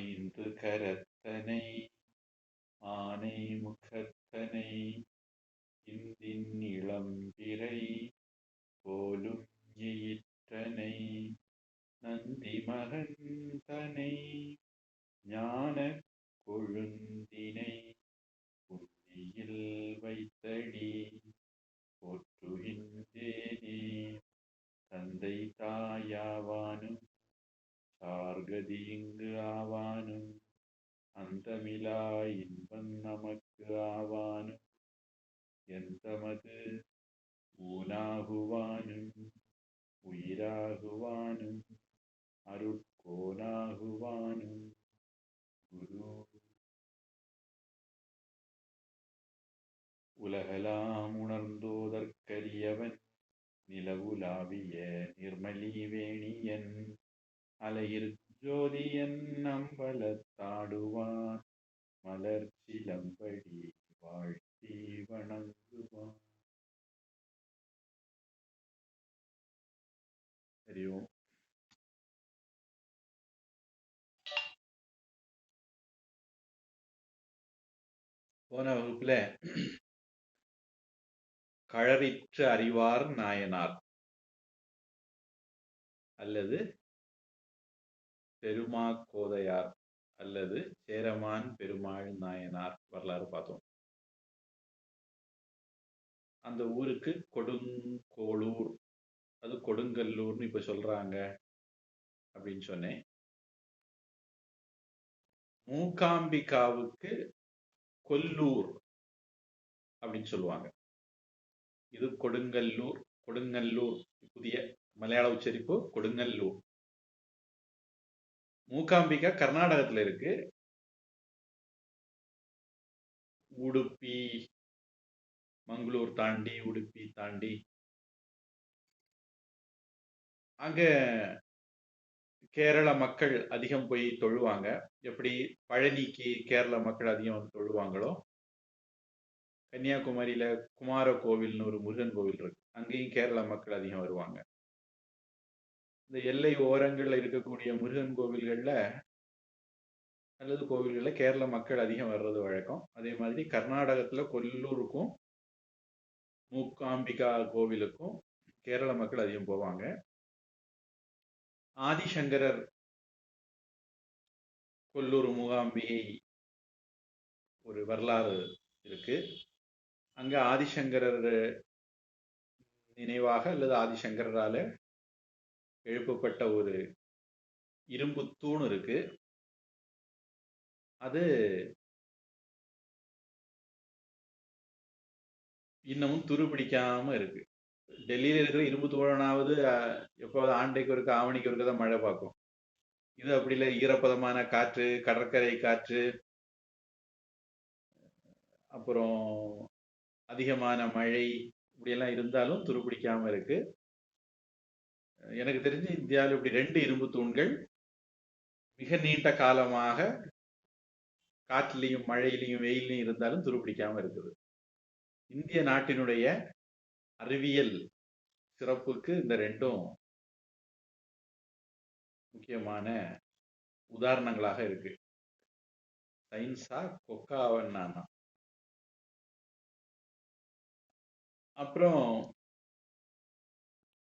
ஐந்து கரத்தனை ஆனை முகத்தனை இந்தின் இளம்பிறை போலும் ஈற்றனை நந்தி மகந்தனை ஞான கொழுந்தினை புந்தியில் வைத்தடி போற்றுகின்றேனே. தந்தை தாயாவானும் சார்கதி இங்கு ஆவானும் அந்தமிலா இன்பம் நமக்கு ஆவானும் எந்தமது ஊனாகுவானும் உயிராகுவானும் அருட்கோனாகுவானும் குரு. உலகலாம் உணர்ந்தோதற்கரியவன் நிலவுலாவிய நிர்மலி வேணியன் அலையிற் ஜோதியன் அம்பலத்தாடுவான் மலர் சிலம்படி வாழ்த்தி வணங்குவான். தெரியும். போன வகுப்புல கழறிற்று அறிவார் நாயனார் அல்லது பெருமாக்கோதையார் அல்லது சேரமான் பெருமாள் நாயனார் வரலாறு பார்த்தோம். அந்த ஊருக்கு கொடுங்கோளூர், அது கொடுங்கல்லூர்னு இப்ப சொல்றாங்க அப்படின்னு சொன்னேன். மூகாம்பிகாவுக்கு கொல்லூர் அப்படின்னு சொல்லுவாங்க. இது கொடுங்கல்லூர். கொடுங்கல்லூர் புதிய மலையாள உச்சரிப்பு கொடுங்கல்லூர். மூகாம்பிகா கர்நாடகத்துல இருக்கு. உடுப்பி, மங்களூர் தாண்டி, உடுப்பி தாண்டி அங்க கேரள மக்கள் அதிகம் போய் தொழுவாங்க. எப்படி பழனிக்கு கேரள மக்கள் அதிகம் வந்து தொழுவாங்களோ, கன்னியாகுமரியில குமார கோவில்னு ஒரு முருகன் கோவில் இருக்கு, அங்கேயும் கேரள மக்கள் அதிகம் வருவாங்க. இந்த எல்லை ஓரங்கள்ல இருக்கக்கூடிய முருகன் கோவில்கள்ல அல்லது கோவில்கள்ல கேரள மக்கள் அதிகம் வர்றது வழக்கம். அதே மாதிரி கர்நாடகத்துல கொல்லூருக்கும் மூகாம்பிகா கோவிலுக்கும் கேரள மக்கள் அதிகம் போவாங்க. ஆதிசங்கரர் கொல்லூர் மூகாம்பிகை ஒரு வரலாறு இருக்கு. அங்க ஆதிசங்கரர் நினைவாக அல்லது ஆதிசங்கரால எழுப்பப்பட்ட ஒரு இரும்பு தூண் இருக்கு. அது இன்னமும் துருபிடிக்காம இருக்கு. டெல்லியில இருக்கிற இரும்பு தூணாவது எப்போது ஆண்டைக்கு ஒருக்க ஆவணிக்கு ஒருக்க தான் மழை பார்க்கும். இது அப்படி இல்லை. ஈரப்பதமான காற்று, கடற்கரை காற்று, அப்புறம் அதிகமான மழை இப்படியெல்லாம் இருந்தாலும் துருபிடிக்காம இருக்கு. எனக்கு தெரிஞ்சு இந்தியாவில் இப்படி 2 இரும்பு தூண்கள் மிக நீண்ட காலமாக காற்றிலையும் மழையிலையும் வெயிலையும் இருந்தாலும் துருபிடிக்காம இருக்குது. இந்திய நாட்டினுடைய அறிவியல் சிறப்புக்கு இந்த 2ம் முக்கியமான உதாரணங்களாக இருக்கு. சயின்ஸா கொக்காவன்னா. அப்புறம்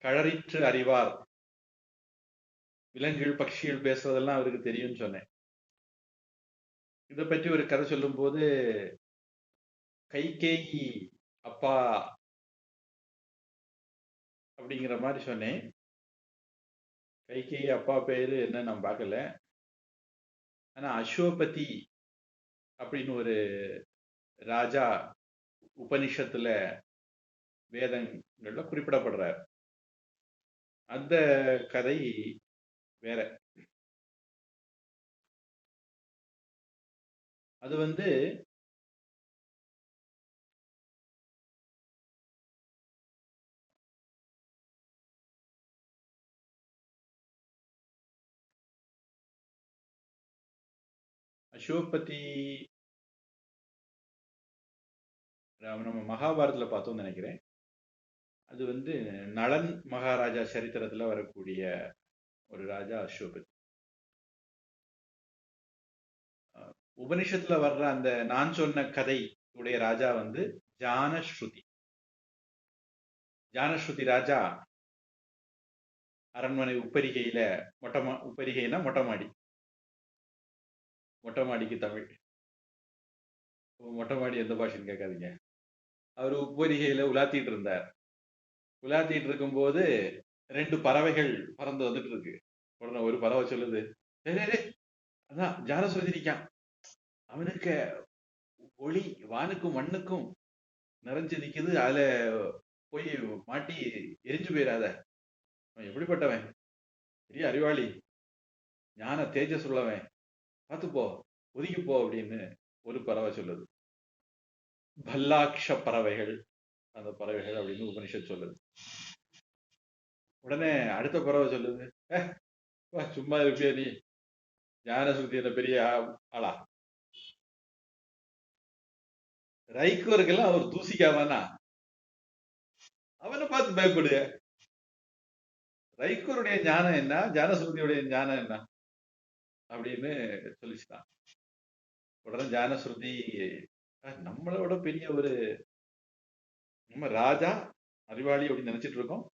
கழறிற்று அறிவார், விலங்குகள் பட்சிகள் பேசுறதெல்லாம் அவருக்கு தெரியும்னு சொன்னேன். இதை பற்றி ஒரு கதை சொல்லும் போது கைகேயி அப்பா அப்படிங்கிற மாதிரி சொன்னேன். கைகேயி அப்பா பேரு என்ன நான் பார்க்கல. ஆனா அஸ்வபதி அப்படின்னு ஒரு ராஜா உபனிஷத்துல வேதங்கள்ல குறிப்பிடப்படுறார். அந்த கதை வேற. அது வந்து அஸ்வபதி நம்ம மகாபாரதத்துல பார்த்தோம்னு நினைக்கிறேன். அது வந்து நளன் மகாராஜா சரித்திரத்துல வரக்கூடிய ஒரு ராஜா அஸ்வபதி. உபனிஷத்துல வர்ற அந்த நான் சொன்ன கதை உடைய ராஜா வந்து ஜானஸ்ருதி. ஜானஸ்ருதி ராஜா அரண்மனை உப்பரிகையில உப்பரிகைனா மொட்டை மாடி. மொட்டை மாடிக்கு தமிழ். மொட்டை மாடி எந்த பாஷைன்னு கேட்காதீங்க. அவர் உப்பரிகையில உலாத்திட்டு இருந்தார். உலாத்திட்டு இருக்கும்போது 2 பறவைகள் பறந்து வந்துட்டு இருக்கு. உடனே ஒரு பறவை சொல்லுது, "டேய் டேய் டேய், அதான் ஜானஸ்ருதி இருக்கான். அவனுக்கு ஒளி வானுக்கும் மண்ணுக்கும் நிறைஞ்சு நிக்குது. அதுல போய் மாட்டி எரிஞ்சு போயிடாத. அவன் எப்படிப்பட்டவன்? பெரிய அறிவாளி, ஞான தேஜஸ் உள்ளவன். பார்த்துப்போ, ஒதுங்கி போ" அப்படின்னு ஒரு பறவை சொல்லுது. பல்லாக்ஷ பறவைகள் அந்த பறவைகள் அப்படின்னு உபனிஷத் சொல்லுது. உடனே அடுத்த பறவை சொல்லுது, வா, சும்மா இருப்பியா நீ? ஞானஸ்ருதி என்ன பெரிய ஆளா? ரைக்குவருக்கெல்லாம் அவர் தூசிக்காமனா? அவனை பார்த்து பயப்படுங்க. ரைக்குவருடைய ஞானம் என்ன, ஜானஸ்ருதியுடைய ஞானம் என்ன அப்படின்னு சொல்லிச்சுதான். உடனே ஜானஸ்ருதி, நம்மளோட பெரிய ஒரு நம்ம ராஜா அறிவாளி அப்படின்னு நினைச்சிட்டு இருக்கோம்.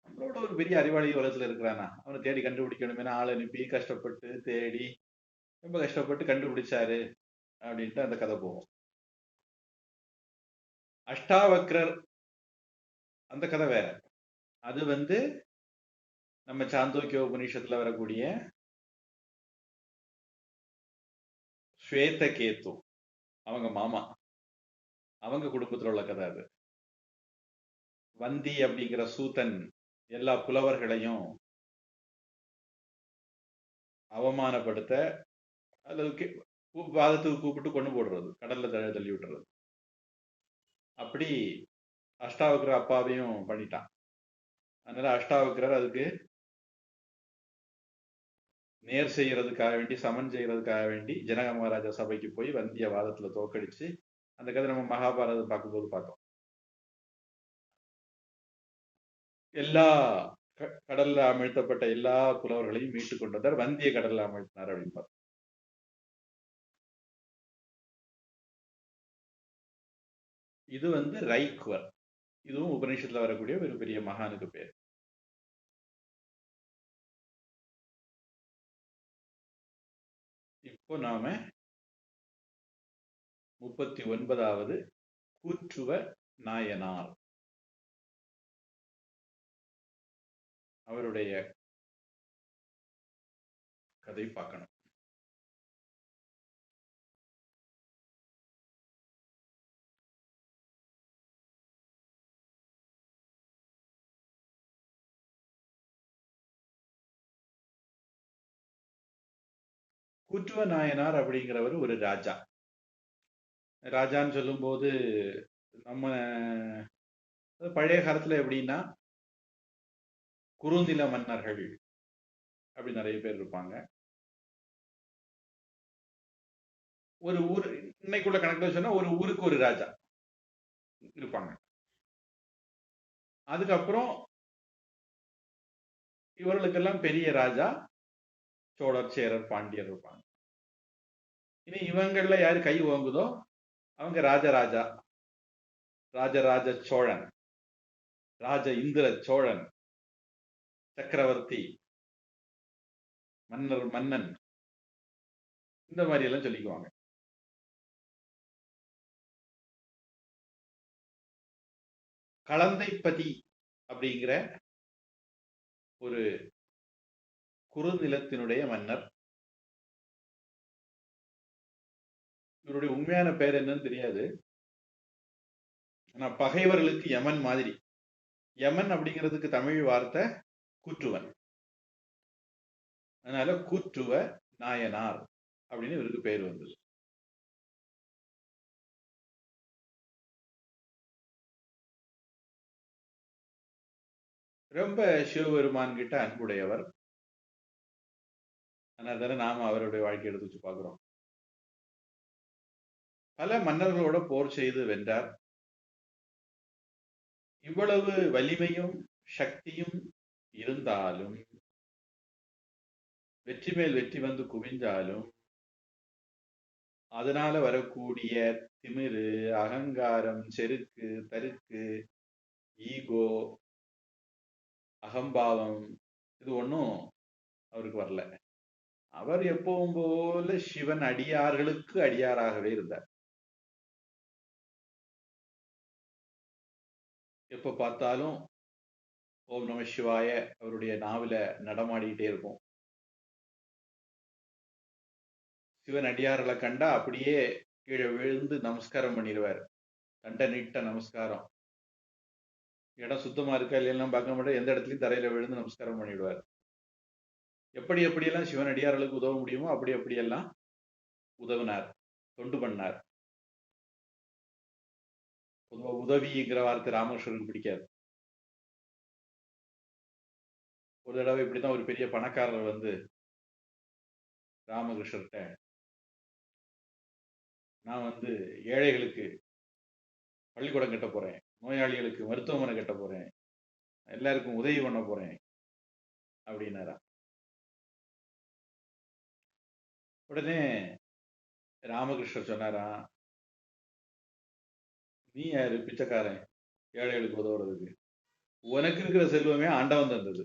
நம்மளோட ஒரு பெரிய அறிவாளி உலகத்துல இருக்கிறானா? அவனை தேடி கண்டுபிடிக்கணுமே, ஆள் அனுப்பி கஷ்டப்பட்டு தேடி ரொம்ப கஷ்டப்பட்டு கண்டுபிடிச்சாரு அப்படின்ட்டு அந்த கதை போகும். அஷ்டாவக்ரர் அந்த கதை வேற. அது வந்து நம்ம சாந்தோக்கிய உபநிஷத்துல வரக்கூடிய ஸ்வேதகேத்து, அவங்க மாமா, அவங்க குடும்பத்துல உள்ள கதை அது. வந்தி அப்படிங்கிற சூதன் எல்லா புலவர்களையும் அவமானப்படுத்த அல்லது வாதத்துக்கு கூப்பிட்டு கொண்டு போடுறது, கடல்ல தள்ளி விட்டுறது. அப்படி அஷ்டாவக்ர அப்பாவையும் பண்ணிட்டான். அதனால அஷ்டாவக்ரர் அதுக்கு நேர் செய்யறதுக்காக வேண்டி, சமன் செய்யறதுக்காக வேண்டி ஜனக மகாராஜா சபைக்கு போய் வந்திய வாதத்துல தோக்கடிச்சு, அந்த கதை நம்ம மகாபாரதம் பார்க்கும்போது பார்த்தோம். எல்லா கடல்ல அமிழ்த்தப்பட்ட எல்லா புலவர்களையும் மீட்டு கொண்டு வந்தார். வந்திய கடல்ல அமிழ்த்தினார் அப்படின்னு பார்த்தோம். இது வந்து ரைக்வர். இதுவும் உபநிஷத்துல வரக்கூடிய ஒரு பெரிய மகானுக்கு பேர். இப்போ நாம 39வது கூற்றுவ நாயனார் அவருடைய கதை பார்க்கணும். கூற்றுவ நாயனார் அப்படிங்கிறவர் ஒரு ராஜா. ராஜான்னு சொல்லும்போது நம்ம பழைய காலத்துல எப்படின்னா குறுநில மன்னர்கள் அப்படி நிறைய பேர் இருப்பாங்க. ஒரு ஊர் இன்னைக்குள்ள கணக்குல சொன்னா ஒரு ஊருக்கு ஒரு ராஜா இருப்பாங்க. அதுக்கப்புறம் இவர்களுக்கெல்லாம் பெரிய ராஜா சோழர், சேரர், பாண்டியர் இருப்பாங்க. இனி இவங்கள்ல யாரு கை ஓங்குதோ அவங்க ராஜராஜா, ராஜராஜ சோழன், ராஜ இந்திர சோழன், சக்கரவர்த்தி, மன்னன், இந்த மாதிரி எல்லாம் சொல்லிக்குவாங்க. களந்தைப்பதி அப்படிங்கிற ஒரு குறுநிலத்தினுடைய மன்னர். இவருடைய உண்மையான பெயர் என்னன்னு தெரியாது. ஆனா பகைவர்களுக்கு யமன் மாதிரி. யமன் அப்படிங்கிறதுக்கு தமிழ் வார்த்தை கூற்றுவன். அதனால கூற்றுவ நாயனார் அப்படின்னு இவருக்கு பெயர் வந்தது. ரொம்ப சிவபெருமான் கிட்ட அன்புடையவர். அதனால தானே நாம அவருடைய வாழ்க்கை எடுத்து வச்சு பார்க்கிறோம். பல மன்னர்களோட போர் செய்து வென்றார். இவ்வளவு வலிமையும் சக்தியும் இருந்தாலும், வெற்றி மேல் வெற்றி வந்து குவிந்தாலும் அதனால வரக்கூடிய திமிரு, அகங்காரம், செருக்கு, தருக்கு, ஈகோ, அகம்பாவம் இது ஒன்றும் அவருக்கு வரல. அவர் எப்பவும் போல சிவன் அடியார்களுக்கு அடியாராகவே இருந்தார். எப்ப பார்த்தாலும் ஓம் நம சிவாய அவருடைய நாவில நடமாடிக்கிட்டே இருக்கும். சிவன் அடியார்களை கண்டா அப்படியே கீழே விழுந்து நமஸ்காரம் பண்ணிடுவார். தண்டை நீட்ட நமஸ்காரம். இடம் சுத்தமா இருக்கா இல்லையெல்லாம் பார்க்க மாட்டேன், எந்த இடத்துலையும் தரையில விழுந்து நமஸ்காரம் பண்ணிடுவார். எப்படி எப்படியெல்லாம் சிவன் அடியார்களுக்கு உதவ முடியுமோ அப்படி அப்படியெல்லாம் உதவினார், தொண்டு பண்ணார். உதவிங்கிற வார்த்தை ராமகிருஷ்ணருக்கு பிடிக்காது. ஒரு தடவை இப்படித்தான் ஒரு பெரிய பணக்காரர் வந்து ராமகிருஷ்ணர்கிட்ட, நான் வந்து ஏழைகளுக்கு பள்ளிக்கூடம் கட்ட போறேன், நோயாளிகளுக்கு மருத்துவமனை கட்ட போறேன், எல்லாருக்கும் உதவி பண்ண போறேன் அப்படின்னாரா. உடனே ராமகிருஷ்ணர் சொன்னாரா, நீ யாரு பிச்சைக்காரன் ஏழைகளுக்கு உதவுறதுக்கு? உனக்கு இருக்கிற செல்வமே ஆண்டவன் தந்தது.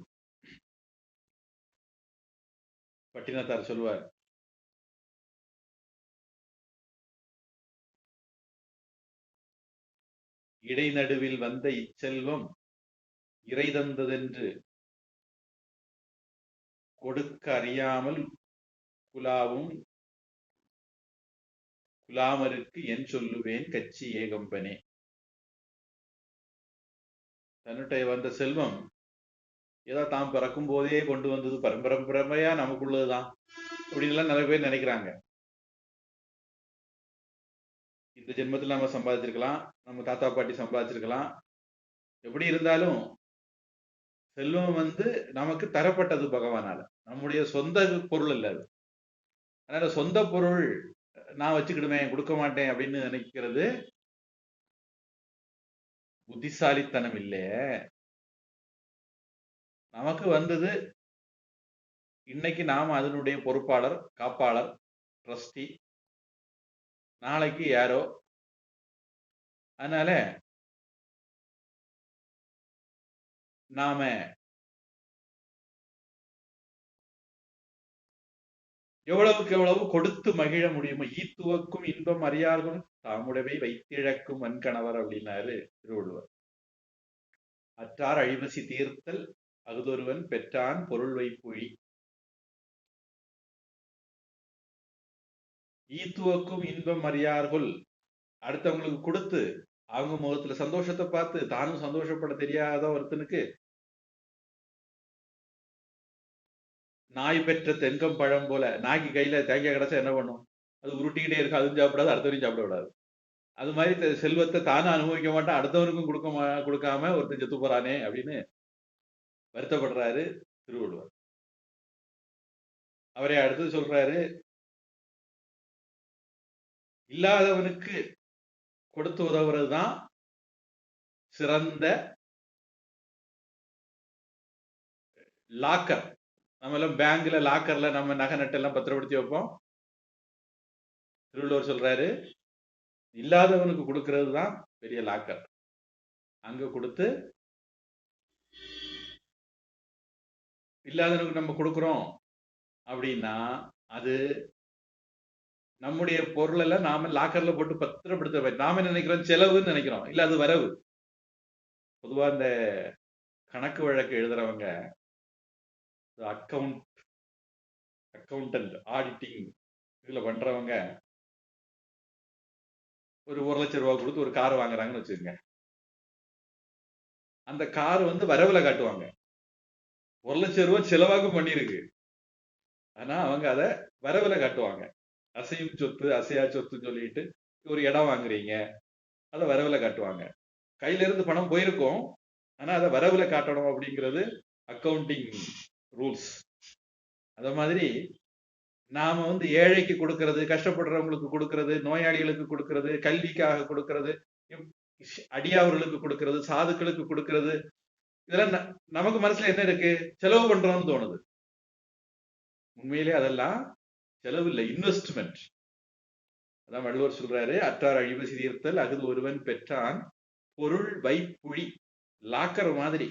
பட்டினத்தார் சொல்லுவார், இடைநடுவில் வந்த இச்செல்வம் இறை தந்ததென்று கொடுக்க அறியாமல் குலாவும் குலாமருக்கு என் சொல்லுவேன் கச்சி ஏகம்பனே. தன்னுடைய வந்த செல்வம் ஏதோ தாம் பிறக்கும் போதே கொண்டு வந்தது, பரம்பரையா நமக்குள்ளதுதான் அப்படின்னு நிறைய பேர் நினைக்கிறாங்க. இந்த ஜென்மத்தில் நம்ம சம்பாதிச்சிருக்கலாம், நம்ம தாத்தா பாட்டி சம்பாதிச்சிருக்கலாம். எப்படி இருந்தாலும் செல்வம் வந்து நமக்கு தரப்பட்டது பகவானால, நம்முடைய சொந்த பொருள் அல்ல அது. அதனால சொந்த பொருள் நான் வச்சுக்கிடுவேன் கொடுக்க மாட்டேன் அப்படின்னு நினைக்கிறது புத்திசாலித்தனம் இல்லை. நமக்கு வந்தது இன்னைக்கு நாம அதனுடைய பொறுப்பாளர், காப்பாளர், ட்ரஸ்டி. நாளைக்கு யாரோ. அதனால நாம எவ்வளவுக்கு எவ்வளவு கொடுத்து மகிழ முடியுமோ, ஈத்துவக்கும் இன்பம் அறியார்களும் தாமுடவை வைத்திழக்கும் வன்கணவர் அப்படின்னாரு திருவள்ளுவர். அற்றார் அழிவசி தீர்த்தல் அகுதொருவன் பெற்றான் பொருள் வைப்புழி. ஈத்துவக்கும் இன்பம் அறியார்கள், அடுத்தவங்களுக்கு கொடுத்து அவங்க முகத்துல சந்தோஷத்தை பார்த்து தானும் சந்தோஷப்பட தெரியாத ஒருத்தனுக்கு நாய் பெற்ற தென்கம் பழம் போல, நாய்க்கு கையில தேங்காய் கிடைச்சா என்ன பண்ணும்? அது உருட்டிக்கிட்டே இருக்கும், அதுவும் சாப்பிடாது, அடுத்தவரையும் சாப்பிட விடாது. அது மாதிரி செல்வத்தை தானும் அனுபவிக்க மாட்டான், அடுத்தவருக்கும் கொடுக்காம ஒருத்தன் செத்து போறானே அப்படின்னு வருத்தப்படுறாரு திருவள்ளுவர். அவரை அடுத்தது சொல்றாரு, இல்லாதவனுக்கு கொடுத்து உதவுறதுதான் சிறந்த லாக்கர். நம்ம எல்லாம் பேங்க்ல லாக்கர்ல நம்ம நகை நட்டெல்லாம் பத்திரப்படுத்தி வைப்போம். திருவள்ளுவர் சொல்றாரு, இல்லாதவனுக்கு கொடுக்கிறது தான் பெரிய லாக்கர். அங்க கொடுத்து இல்லாதவனுக்கு நம்ம கொடுக்கிறோம் அப்படின்னா அது நம்முடைய பொருள் எல்லாம் நாம லாக்கர்ல போட்டு பத்திரப்படுத்த, நாம நினைக்கிறோம் செலவுன்னு நினைக்கிறோம், இல்ல அது வரவு. பொதுவா இந்த கணக்கு வழக்கு எழுதுறவங்க, அக்கவுண்டன்ட், ஆடிட்டிங் இதுல பண்றவங்க ஒரு 1,00,000 ரூபாய் கொடுத்து ஒரு கார் வாங்குறாங்கன்னு வச்சுக்கோங்க. அந்த கார் வந்து வரவுல காட்டுவாங்க, 1,00,000 ரூபாய் செலவாக பண்ணிருக்கு. ஆனா அவங்க அதை வரவுல காட்டுவாங்க. அசையும் சொத்து அசையா சொத்துன்னு சொல்லிட்டு ஒரு இடம் வாங்குறீங்க, அதை வரவுல காட்டுவாங்க. கையில இருந்து பணம் போயிருக்கும், ஆனா அதை வரவுல காட்டணும் அப்படிங்கிறது அக்கவுண்டிங் ரூல்ஸ். அத மாதிரி நாம வந்து ஏழைக்கு கொடுக்கிறது, கஷ்டப்படுறவங்களுக்கு கொடுக்கிறது, நோயாளிகளுக்கு கொடுக்கிறது, கல்விக்காக கொடுக்கிறது, அடியாவர்களுக்கு கொடுக்கிறது, சாதுக்களுக்கு கொடுக்கிறது, இதெல்லாம் நமக்கு மனசுல என்ன இருக்கு? செலவு பண்றோம்னு தோணுது. உண்மையிலே அதெல்லாம் செலவு இல்லை, இன்வெஸ்ட்மெண்ட். அதான் வள்ளுவர் சொல்றாரு, அற்றார் அழிவு சிறியர்த்தல் அகுது ஒருவன் பெற்றான் பொருள் வைப்புழி. லாக்கர் மாதிரி,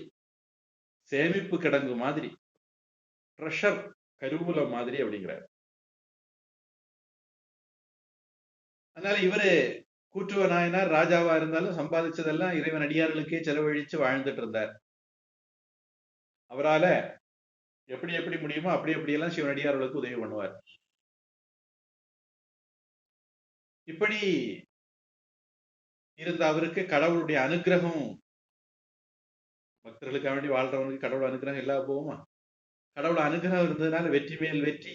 சேமிப்பு கிடங்கு மாதிரி, ட்ரெஷர் கருவூலம் மாதிரி அப்படிங்கிறார். அதனால இவரு கூற்றுவ நாயனார் ராஜாவா இருந்தாலும் சம்பாதிச்சதெல்லாம் இறைவன் அடியார்களுக்கே செலவழிச்சு வாழ்ந்துட்டு இருந்தார். அவரால எப்படி எப்படி முடியுமோ அப்படி எப்படியெல்லாம் சிவனடியார்களுக்கு உதவி பண்ணுவார். இப்படி இருந்த அவருக்கு கடவுளுடைய அனுகிரகம், பக்தர்களுக்காக வேண்டி வாழ்றவனுக்கு கடவுள் அனுகிரகம் இல்லாம போகுமா? கடவுள் அனுகிரகம் இருந்ததுனால வெற்றி மேல் வெற்றி,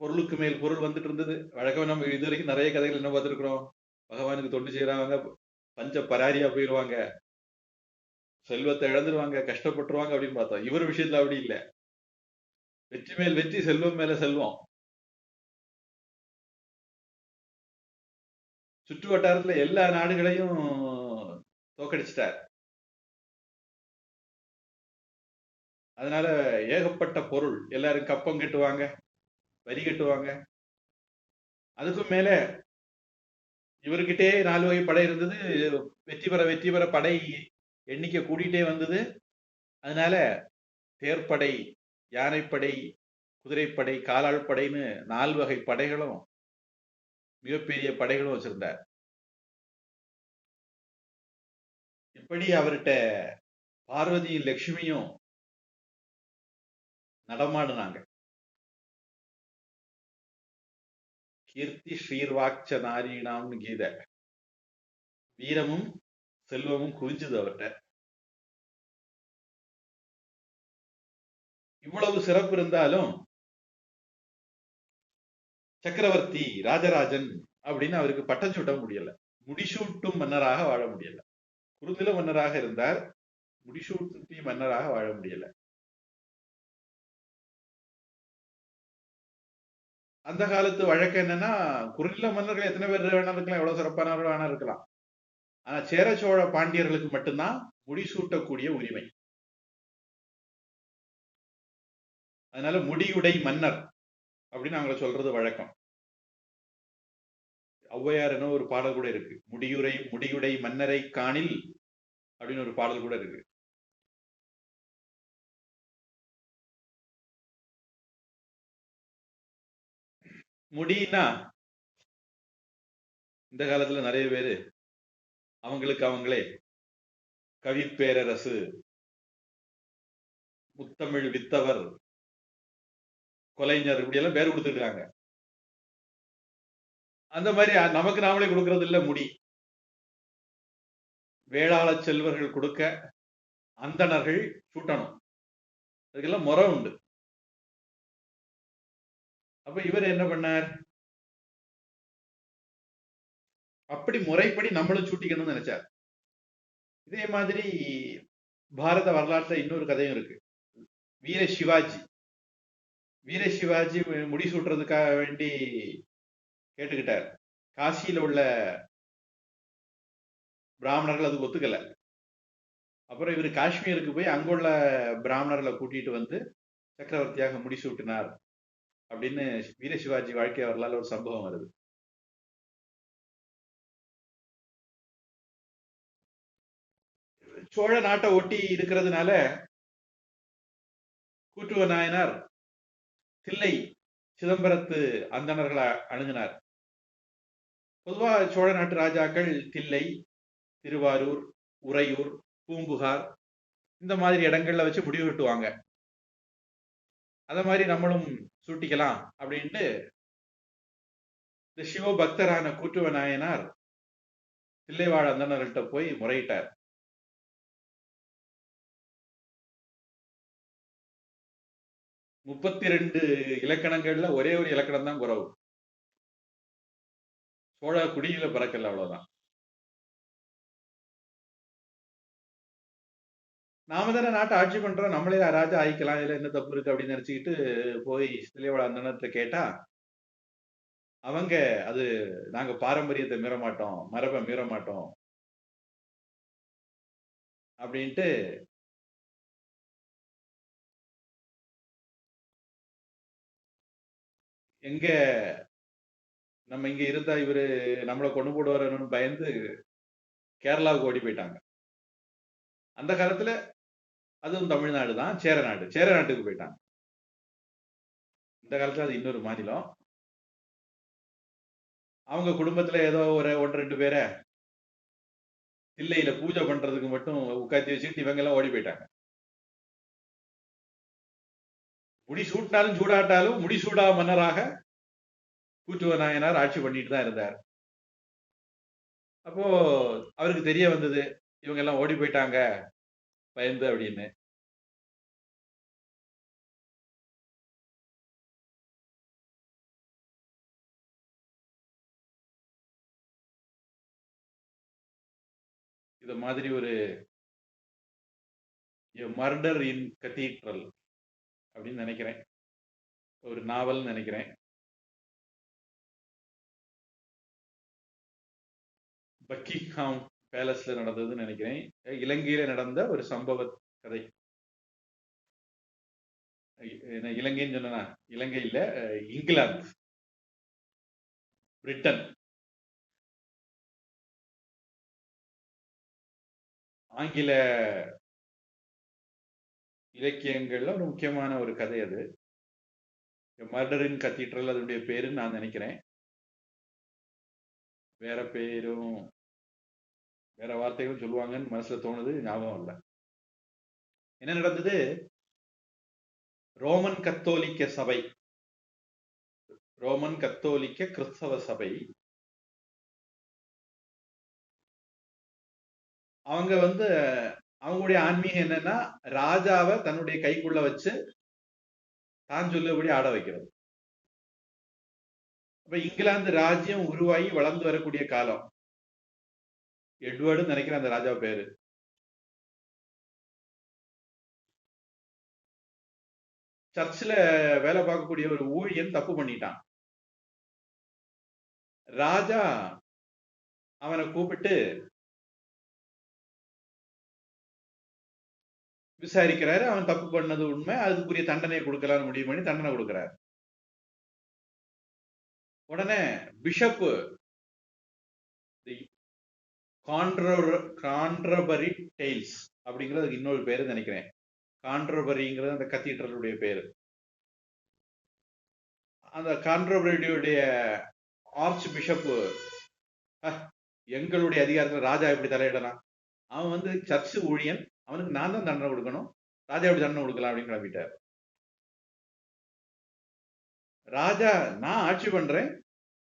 பொருளுக்கு மேல் பொருள் வந்துட்டு இருந்தது. வழக்கம் நம்ம இதுவரைக்கும் நிறைய கதைகள் என்ன பார்த்திருக்கிறோம், பகவானுக்கு தொண்டு செய்யறாங்க, பஞ்ச பராரியா போயிடுவாங்க, செல்வத்தை இழந்துருவாங்க, கஷ்டப்பட்டுருவாங்க அப்படின்னு பார்த்தோம். இவர் விஷயத்துல அப்படி இல்லை. வெற்றி மேல் வெற்றி, செல்வம் மேல செல்வம். சுற்று வட்டாரத்துல எல்லா நாடுகளையும் தோக்கடிச்சிட்டார். அதனால ஏகப்பட்ட பொருள், எல்லாரும் கப்பம் கட்டுவாங்க, வரி கட்டுவாங்க. அதுக்கும் மேல இவர்கிட்டே 4 வகை படை இருந்தது. வெற்றி பெற படை எண்ணிக்கை கூடிட்டே வந்தது. அதனால தேர்ப்படை, யானைப்படை, குதிரைப்படை, காலாள் படைன்னு 4 வகை படைகளும், மிகப்பெரிய படைகளும் வச்சிருந்தார். இப்படி அவர்கிட்ட பார்வதியும் லட்சுமியும் நடமாடுனாங்க. கீர்த்தி ஸ்ரீர்வாக்ச நாரீணாம்னு கீதை. வீரமும் செல்வமும் குவிஞ்சது அவர்கிட்ட. இவ்வளவு சிறப்பு இருந்தாலும் சக்கரவர்த்தி ராஜராஜன் அப்படின்னு அவருக்கு பட்டம் சூட்ட முடியல. முடிசூட்டும் மன்னராக வாழ முடியல. குறுநில மன்னராக இருந்தார், முடிசூட்டி மன்னராக வாழ முடியல. அந்த காலத்து வழக்கம் என்னன்னா, குறுநில மன்னர்கள் எத்தனை பேர் வேணா இருக்கலாம், எவ்வளவு சிறப்பானவர்கள் வேணா இருக்கலாம். ஆனா சேர சோழ பாண்டியர்களுக்கு மட்டும்தான் முடிசூட்டக்கூடிய உரிமை. அதனால முடியுடை மன்னர் அப்படின்னு அவங்களை சொல்றது வழக்கம். ஔவையார் என்ன ஒரு பாடல் கூட இருக்கு, முடியுடை மன்னரை காணில் அப்படின்னு ஒரு பாடல் கூட இருக்கு. முடினா இந்த காலத்துல நிறைய பேரு அவங்களுக்கு அவங்களே கவிப்பேரரசு, முத்தமிழ் வித்தவர், கொலைஞர் இப்படி எல்லாம் பேர் கொடுத்துருக்காங்க. அந்த மாதிரி நமக்கு நாமளே கொடுக்கறது இல்ல முடி. வேளாள செல்வர்கள் கொடுக்க அந்தணர்கள் சூட்டணும். அதுக்கெல்லாம் முறை உண்டு. அப்ப இவர் என்ன பண்ணார், அப்படி முறைப்படி நம்மளும் சூட்டிக்கணும்னு நினைச்சார். இதே மாதிரி பாரத வரலாற்றுல இன்னொரு கதையும் இருக்கு. வீர சிவாஜி முடி சூட்டுறதுக்காக வேண்டி கேட்டுக்கிட்டார். காசியில உள்ள பிராமணர்கள் அதுக்கு ஒத்துக்கல. அப்புறம் இவர் காஷ்மீருக்கு போய் அங்குள்ள பிராமணர்களை கூட்டிட்டு வந்து சக்கரவர்த்தியாக முடிசூட்டினார் அப்படின்னு வீர சிவாஜி வாழ்க்கை வரலாறு ஒரு சம்பவம் வருது. சோழ நாட்டை ஒட்டி இருக்கிறதுனால கூற்றுவ நாயனார் தில்லை சிதம்பரத்து அந்தணர்களை அணுகினார். பொதுவா சோழ நாட்டு ராஜாக்கள் தில்லை, திருவாரூர், உறையூர், பூம்புகார் இந்த மாதிரி இடங்கள்ல வச்சு முடிவு விட்டுவாங்க. அத மாதிரி நம்மளும் சூட்டிக்கலாம் அப்படின்ட்டு இந்த சிவபக்தரான கூற்றுவ நாயனார் தில்லைவாழ் அந்தணர்கள்ட்ட போய் முறையிட்டார். 32 இலக்கணங்கள்ல ஒரே ஒரு இலக்கணம் தான் குறவு. சோழ குடியில பிறக்கல, அவ்வளவுதான். நாம தானே நாட்டை ஆட்சி பண்றோம், நம்மளே ராஜா ஆயிக்கலாம், இதுல என்ன தப்பு இருக்கு அப்படின்னு நினைச்சுக்கிட்டு போய் தில்லைவாழ் அந்தணத்தை கேட்டா அவங்க அது நாங்க பாரம்பரியத்தை மீற மாட்டோம், மரபை மீற மாட்டோம் அப்படின்ட்டு எங்க நம்ம இங்க இருந்தா இவரு நம்மளை கொண்டு போடுவாருன்னு பயந்து கேரளாவுக்கு ஓடி போயிட்டாங்க. அந்த காலத்துல அதுவும் தமிழ்நாடு தான், சேர நாடு, சேர நாட்டுக்கு போயிட்டாங்க. இந்த காலத்துல அது இன்னொரு மாநிலம். அவங்க குடும்பத்துல ஏதோ ஒரு 1-2 பேரை தில்லையில பூஜை பண்றதுக்கு மட்டும் உட்காத்தி வச்சுட்டு இவங்க எல்லாம் ஓடி போயிட்டாங்க. முடி சூட்டினாலும் சூடாட்டாலும் முடிசூடா மன்னராக கூற்றுவ நாயனார் ஆட்சி பண்ணிட்டு தான் இருந்தார். அப்போ அவருக்கு தெரிய வந்தது இவங்க எல்லாம் ஓடி போயிட்டாங்க பயந்து அப்படின்னு. இது மாதிரி ஒரு மர்டர் இன் கத்தீட்ரல் அப்படின்னு நினைக்கிறேன், ஒரு நாவல் நினைக்கிறேன். பக்கிங்ஹாம் பேலஸ்ல நடந்ததுன்னு நினைக்கிறேன். இலங்கையில நடந்த ஒரு சம்பவ கதை. இலங்கைன்னு சொன்னா இலங்கை இல்ல, இங்கிலாந்து, பிரிட்டன். ஆங்கில இலக்கியங்கள்ல ஒரு முக்கியமான ஒரு கதை அது. மர்டரின் கத்தீட்ரல் அதனுடைய பேருன்னு நான் நினைக்கிறேன். வேற பேரும் வேற வார்த்தைகளும் சொல்லுவாங்கன்னு மனசுல தோணுது, ஞாபகம் இல்லை. என்ன நடந்தது? ரோமன் கத்தோலிக்க சபை, ரோமன் கத்தோலிக்க கிறிஸ்தவ சபை, அவங்க அவங்களுடைய ஆன்மீகம் என்னன்னா ராஜாவை தன்னுடைய கைக்குள்ள வச்சு தான் சொல்லபடி ஆட வைக்கிறது. அப்ப இங்கிலாந்து ராஜ்யம் உருவாகி வளர்ந்து வரக்கூடிய காலம். எட்வர்டுன்னு நினைக்கிறேன் அந்த ராஜா பேரு. சர்ச்சில் வேலை பார்க்கக்கூடிய ஒரு ஊழியன் தப்பு பண்ணிட்டான். ராஜா அவனை கூப்பிட்டு விசாரிக்கிறாரு. அவன் தப்பு பண்ணது உண்மை, அதுக்குரிய தண்டனை கொடுக்கலாம்னு முடிவு பண்ணி தண்டனை கொடுக்கிறார். உடனே பிஷப்பு கான்ட்ரபரி டெய்ல்ஸ் அப்படிங்கிறது இன்னொரு பேரு நினைக்கிறேன். கான்ட்ரபரிங்கிறது அந்த கத்தீட்ரலுடைய பேரு. அந்த கான்ட்ரபரியுடைய ஆர்ச் பிஷப் எங்களுடைய அதிகாரத்தில் ராஜா எப்படி தலையிடலாம், அவன் சர்ச்சு ஊழியன், அவனுக்கு நான் தான் தண்டனை கொடுக்கணும், ராஜா எப்படி தண்டனை கொடுக்கலாம் அப்படின்னு கிளம்பிட்டார். ராஜா நான் ஆட்சி பண்றேன்,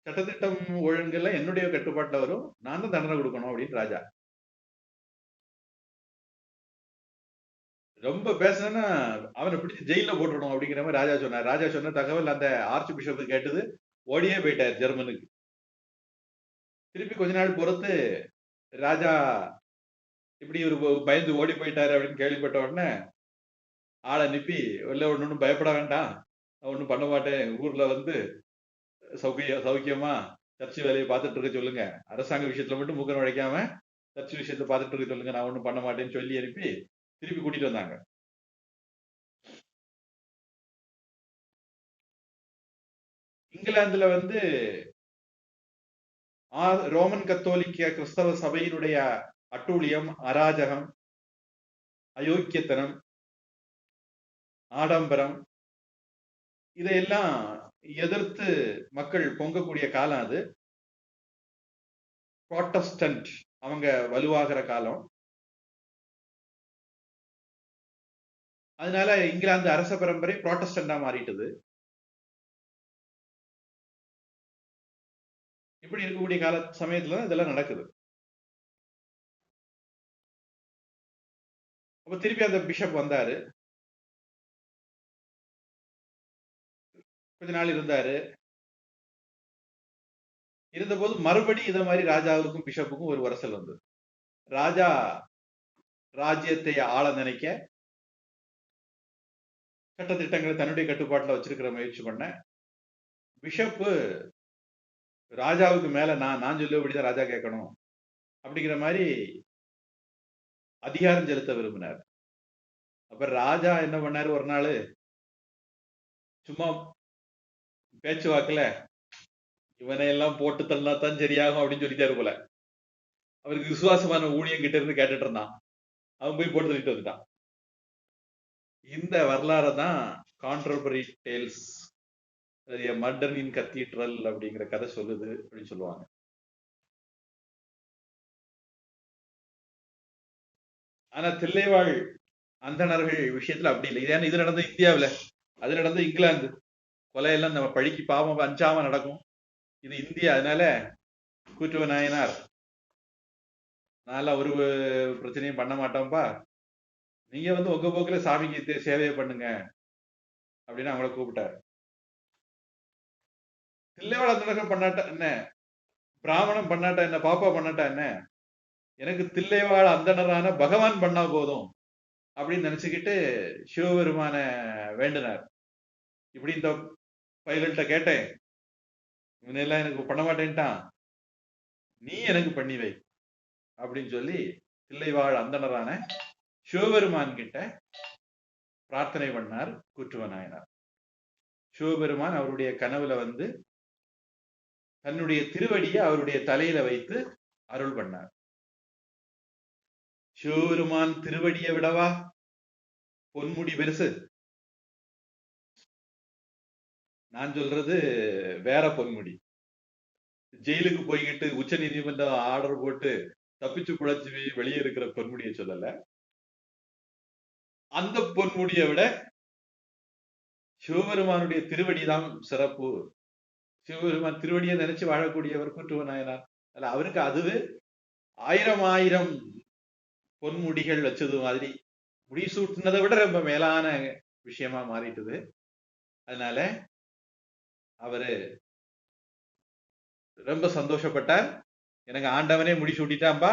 சட்டத்திட்டம் ஒழுங்கெல்லாம் என்னுடைய கட்டுப்பாட்டில் வரும், நான் தான் தண்டனை கொடுக்கணும் அப்படின்னு ராஜா. ரொம்ப பேசினா அவனை பிடிச்சி ஜெயில போட்டுடணும் அப்படிங்கிற மாதிரி ராஜா சொன்னார். ராஜா சொன்ன தகவல் அந்த ஆர்ச் பிஷப்பு கேட்டது, ஓடியே போயிட்டார் ஜெர்மனுக்கு. திருப்பி கொஞ்ச நாள் பொறுத்து ராஜா இப்படி ஒரு பயந்து ஓடி போயிட்டாரு அப்படின்னு கேள்விப்பட்ட உடனே ஆளை அனுப்பி, இல்ல ஒன்னும் பயப்பட வேண்டாம், ஒன்னும் பண்ண மாட்டேன், ஊர்ல சௌக்கியமா சர்ச்சை வேலையை பார்த்துட்டு இருக்க சொல்லுங்க, அரசாங்க விஷயத்துல மட்டும் மூக்க நுழைக்காம சர்ச்சை விஷயத்தை பார்த்துட்டு இருக்க சொல்லுங்க, நான் ஒன்னும் பண்ண மாட்டேன்னு சொல்லி அனுப்பி திருப்பி கூட்டிட்டு வந்தாங்க. இங்கிலாந்துல ரோமன் கத்தோலிக்க கிறிஸ்தவ சபையினுடைய அட்டூழியம், அராஜகம், அயோக்கியத்தனம், ஆடம்பரம் இதையெல்லாம் எதிர்த்து மக்கள் பொங்கக்கூடிய காலம் அது. புராட்டஸ்டன்ட் அவங்க வலுவாகிற காலம். அதனால இங்கிலாந்து அரச பரம்பரை புராட்டஸ்டண்டா மாறிட்டது. இப்படி இருக்கக்கூடிய கால சமயத்துல இதெல்லாம் நடக்குது. அப்ப திருப்பி அந்த பிஷப் வந்தாரு, கொஞ்ச நாள் இருந்தாரு. இருந்தபோது மறுபடி இத மாதிரி ராஜாவுக்கும் பிஷப்புக்கும் ஒரு வரசல் வந்தது. ராஜா ராஜ்யத்தை ஆள நினைக்க சட்டத்திட்டங்களை தன்னுடைய கட்டுப்பாட்டுல வச்சிருக்கிற முயற்சி பண்ண, பிஷப்பு ராஜாவுக்கு மேல நான் சொல்லபடிதான் ராஜா கேட்கணும் அப்படிங்கிற மாதிரி அதிகாரம் செலுத்த விரும்பினார். அப்ப ராஜா என்ன பண்ணாரு, ஒரு நாள் சும்மா பேச்சுவாக்குல இவனை எல்லாம் போட்டு தள்ளா தான் சரியாகும் அப்படின்னு சொல்லிட்டாரு போல. அவருக்கு விசுவாசமான ஊழியம் கிட்ட இருந்து கேட்டுட்டு இருந்தான். அவன் போய் போட்டு தள்ளிட்டு வந்துட்டான். இந்த வரலாறு தான் கான்ட்ரபரி டேல்ஸ் மர்டர் இன் கத்தீட்ரல் அப்படிங்கிற கதை சொல்லுது அப்படின்னு சொல்லுவாங்க. ஆனா தில்லைவாழ் அந்தணர்கள் விஷயத்துல அப்படி இல்லை. இது நடந்த இந்தியாவில், அது நடந்த இங்கிலாந்து. கொலையெல்லாம் நம்ம பழிக்கு பாவம் அஞ்சாம நடக்கும். இது இந்தியா. அதனால கூற்றுவ நாயனார், நான் ஒரு பிரச்சனையும் பண்ண மாட்டோம்பா, நீங்க உங்க போக்குல சாமிக்கு சேவையை பண்ணுங்க அப்படின்னு அவங்கள கூப்பிட்டார். தில்லைவாழ் அந்தணர்கள் பண்ணாட்டா என்ன, பிராமணம் பண்ணாட்டா என்ன, பாப்பா பண்ணாட்டா என்ன, எனக்கு தில்லைவாழ் அந்தணரான பகவான் பண்ணா போதும் அப்படின்னு நினைச்சுக்கிட்டு சிவபெருமான வேண்டினார். இப்படி இந்த பைலட்ட கேட்டேன், இவனெல்லாம் எனக்கு பண்ண மாட்டேன்ட்டான், நீ எனக்கு பண்ணி வை அப்படின்னு சொல்லி தில்லைவாழ் அந்தணரான சிவபெருமான் கிட்ட பிரார்த்தனை பண்ணார் கூற்றுவ நாயனார். சிவபெருமான் அவருடைய கனவுல தன்னுடைய திருவடியை அவருடைய தலையில வைத்து அருள் பண்ணார். சிவபெருமான் திருவடியை விடவா பொன்முடி பெருசு? நான் சொல்றது வேற பொன்முடி. ஜெயிலுக்கு போய்கிட்டு உச்ச நீதிமன்றம் ஆர்டர் போட்டு தப்பிச்சு குழைச்சு வெளியே இருக்கிற பொன்முடியை சொல்லல. அந்த பொன்முடியை விட சிவபெருமானுடைய திருவடிதான் சிறப்பு. சிவபெருமான் திருவடியை நினைச்சு வாழக்கூடியவர் கூற்றுவ நாயனார். அல்ல, அவருக்கு அதுவே 1000 பொன்முடிகள் வச்சது மாதிரி முடிசூட்டினதை விட ரொம்ப மேலான விஷயமா மாறிட்டுது. அதனால அவரு ரொம்ப சந்தோஷப்பட்டார். எனக்கு ஆண்டவனே முடிசூட்டிட்டான்பா,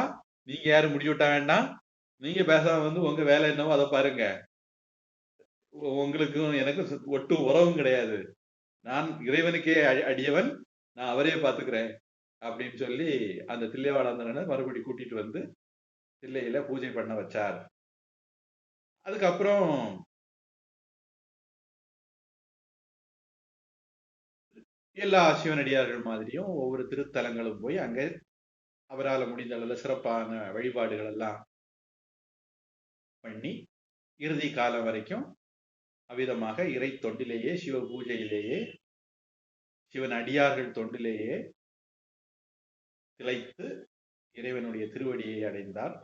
நீங்க யாரும் முடிசூட்ட வேண்டாம், நீங்க பேசாம உங்க வேலை என்னவோ அதை பாருங்க, உங்களுக்கும் எனக்கும் ஒட்டு உறவும் கிடையாது, நான் இறைவனுக்கே அடியவன், நான் அவரே பார்த்துக்கிறேன் அப்படின்னு சொல்லி அந்த தில்லைவாழந்தனை மறுபடி கூட்டிட்டு தில்லையில பூஜை பண்ண வச்சார். அதுக்கப்புறம் எல்லா சிவனடியார்கள் மாதிரியும் ஒவ்வொரு திருத்தலங்களும் போய் அங்க அவரால் முடிந்த அளவுல சிறப்பான வழிபாடுகள் எல்லாம் பண்ணி இறுதி காலம் வரைக்கும் அவ்விதமாக இறை தொண்டிலேயே, சிவ பூஜையிலேயே, சிவன் அடியார்கள் தொண்டிலேயே திளைத்து இறைவனுடைய திருவடியை அடைந்தார்.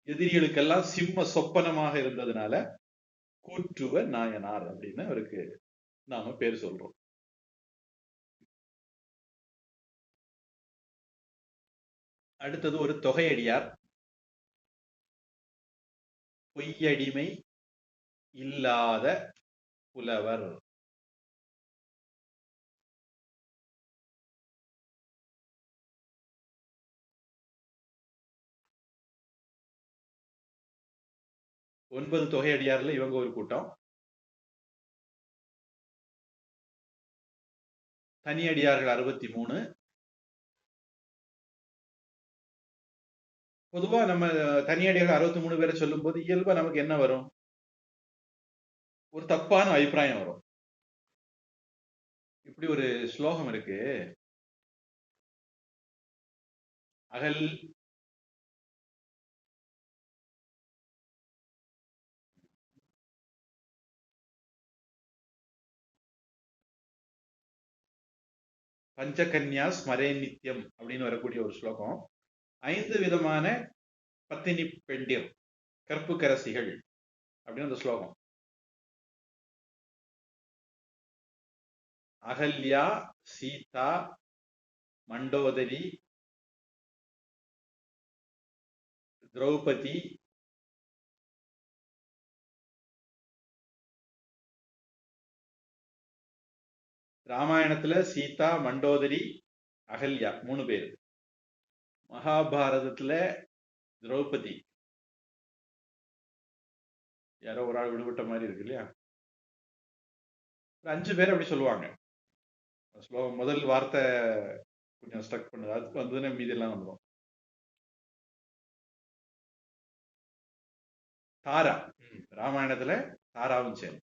எதிரிகளுக்கெல்லாம் சிம்ம சொப்பனமாக இருந்ததுனால கூற்றுவ நாயனார் அப்படின்னு அவருக்கு நாம பேர் சொல்றோம். அடுத்தது ஒரு தொகையடியார். பொய்யடிமை இல்லாத புலவர். ஒன்பது தொகையடியார்ல இவங்க ஒரு கூட்டம். தனியடியார்கள் 63. பொதுவா நம்ம தனியடியார்கள் 63 பேரை சொல்லும் போது இயல்பா நமக்கு என்ன வரும்? ஒரு தப்பான அபிப்பிராயம் வரும். இப்படி ஒரு ஸ்லோகம் இருக்கு, அகல் பஞ்சகன்யா ஸ்மரே நித்தியம் அப்படின்னு வரக்கூடிய ஒரு ஸ்லோகம். 5 விதமான பத்தினி பெண்டிர், கற்புக்கரசிகள் அப்படின்னு அந்த ஸ்லோகம். அகல்யா, சீதா, மண்டோதரி, திரௌபதி, ராமாயணத்துல சீதா, மண்டோதரி, அகல்யா 3 பேர். மகாபாரதத்துல திரௌபதி, யாரோ ஒரு ஆள் விடுபட்ட மாதிரி இருக்கு இல்லையா? 5 பேர் அப்படி சொல்லுவாங்க. முதல் வார்த்தை கொஞ்சம் ஸ்ட்ரக் பண்ணுது, அதுக்கு வந்ததுன்னா மீதி எல்லாம் வந்துடும். தாரா, ராமாயணத்துல தாராவும் சரி.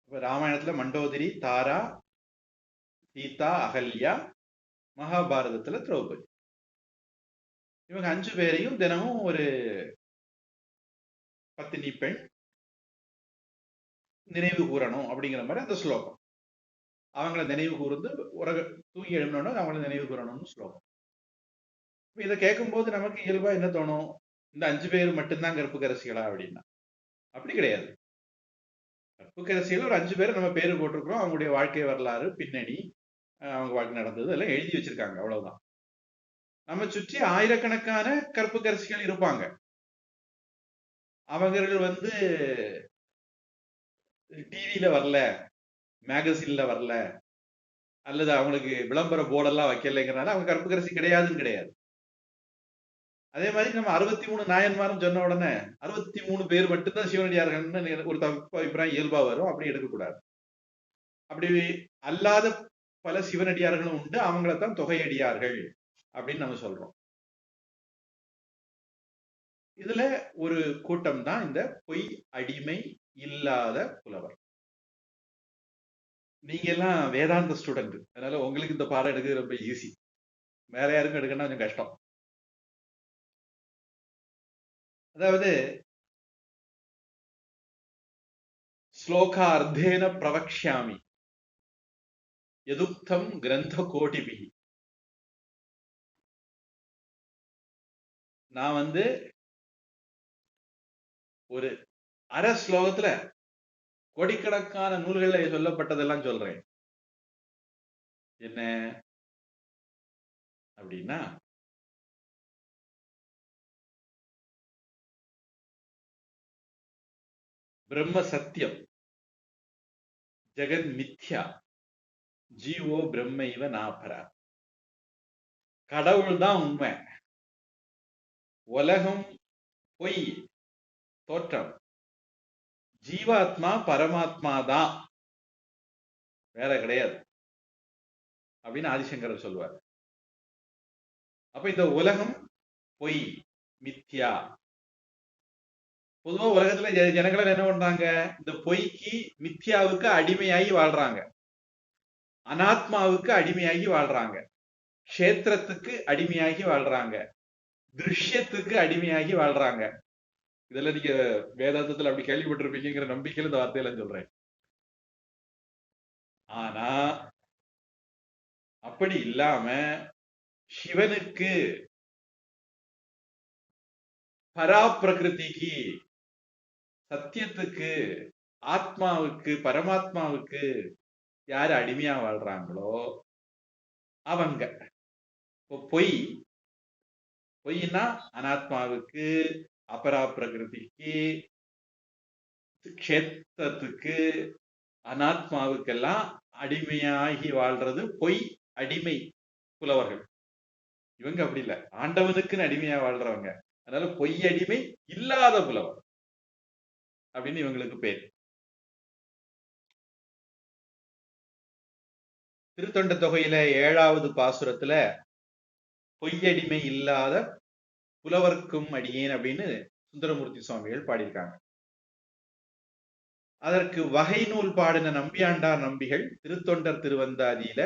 இப்ப ராமாயணத்துல மண்டோதரி, தாரா, சீதா, அகல்யா, மகாபாரதத்துல திரௌபதி. இவங்க 5 பேரையும் தினமும் ஒரு பத்தினி பெண் நினைவு கூறணும் அப்படிங்கிற மாதிரி அந்த ஸ்லோகம். அவங்கள நினைவு கூர்ந்து உறக தூங்கி எழுந்தோன்னா அவங்கள நினைவு கூறணும்னு ஸ்லோகம். இதை கேட்கும்போது நமக்கு இயல்பா என்ன தோணும்? இந்த 5 பேர் மட்டும்தான் கற்புக்கரசிகளா அப்படின்னா அப்படி கிடையாது. கற்புக்கரசிகள் ஒரு 5 பேர் நம்ம பேரு போட்டிருக்கிறோம். அவங்களுடைய வாழ்க்கை வரலாறு, பின்னணி, அவங்க வாழ்க்கை நடந்தது எல்லாம் எழுதி வச்சிருக்காங்க, அவ்வளவுதான். நம்ம சுற்றி ஆயிரக்கணக்கான கற்புக்கரசிகள் இருப்பாங்க. அவர்கள் வந்து டிவியில வரல, மேகசின்ல வரல, அல்லது அவங்களுக்கு விளம்பர போர்டெல்லாம் வைக்கலைங்கிறனால அவங்க கற்புக்கரசி கிடையாதுன்னு கிடையாது. அதே மாதிரி நம்ம 63 நாயன்மாரும் சொன்ன உடனே 63 பேர் மட்டும்தான் சிவனடியார்கள்னு ஒரு தப்பு அபிப்பிராயம் இயல்பா வரும். அப்படி எடுக்கக்கூடாது. அப்படி அல்லாத பல சிவனடியார்களும் உண்டு. அவங்களத்தான் தொகையடியார்கள் அப்படின்னு நம்ம சொல்றோம். இதுல ஒரு கூட்டம் தான் இந்த பொய் அடிமை இல்லாத புலவர். நீங்க எல்லாம் வேதாந்த ஸ்டூடெண்ட், அதனால உங்களுக்கு இந்த பாடம் எடுக்கிறது ரொம்ப ஈஸி. வேற யாருக்கும் எடுக்கணும்னா கொஞ்சம் கஷ்டம். அதாவது ஸ்லோகா அர்த்தேன பிரவக்ஷாமி யதுக்தம் கிரந்த கோடிபி. நான் வந்து ஒரு அரை ஸ்லோகத்துல கோடிக்கணக்கான நூல்களில் சொல்லப்பட்டதெல்லாம் சொல்றேன். என்ன அப்படின்னா, பிரம்ம சத்தியம், ஜெகன் மித்யா, ஜீவோ பிரம்ம இவ நாபரா. கடவுள் தான் உண்மை, உலகம் பொய் தோற்றம், ஜீவாத்மா பரமாத்மா தான், வேற கிடையாது அப்படின்னு ஆதிசங்கரர் சொல்வார். அப்ப இந்த உலகம் பொய், மித்யா. பொதுவா உலகத்துல ஜனங்கள் என்ன பண்றாங்க? இந்த பொய்க்கு, மித்யாவுக்கு அடிமையாகி வாழ்றாங்க, அனாத்மாவுக்கு அடிமையாகி வாழ்றாங்க, கஷேத்திரத்துக்கு அடிமையாகி வாழ்றாங்க, திருஷ்யத்துக்கு அடிமையாகி வாழ்றாங்க. இதெல்லாம் நீங்க வேதாந்தத்துல அப்படி கேள்விப்பட்டிருப்பீங்கிற நம்பிக்கையில இந்த வார்த்தையெல்லாம் சொல்றேன். ஆனா அப்படி இல்லாம சிவனுக்கு, பராப்பிரகிருதிக்கு, சத்தியத்துக்கு, ஆத்மாவுக்கு, பரமாத்மாவுக்கு யாரு அடிமையா வாழ்றாங்களோ அவங்க. பொய், பொய்னா அனாத்மாவுக்கு, அபராப்பிரகிருதிக்கு, க்ஷேத்திரத்துக்கு, அனாத்மாவுக்கெல்லாம் அடிமையாகி வாழ்றது பொய் அடிமை புலவர்கள். இவங்க அப்படி இல்லை, ஆண்டவனுக்குன்னு அடிமையா வாழ்றவங்க. அதனால பொய் அடிமை இல்லாத புலவர் அப்படின்னு இவங்களுக்கு பேர். திருத்தொண்ட தொகையில 7வது பாசுரத்துல பொய்யடிமை இல்லாத புலவர்க்கும் அடியேன் அப்படின்னு சுந்தரமூர்த்தி சுவாமிகள் பாடியிருக்காங்க. அதற்கு வகை நூல் பாடின நம்பியாண்டார் நம்பிகள் திருத்தொண்டர் திருவந்தாதியில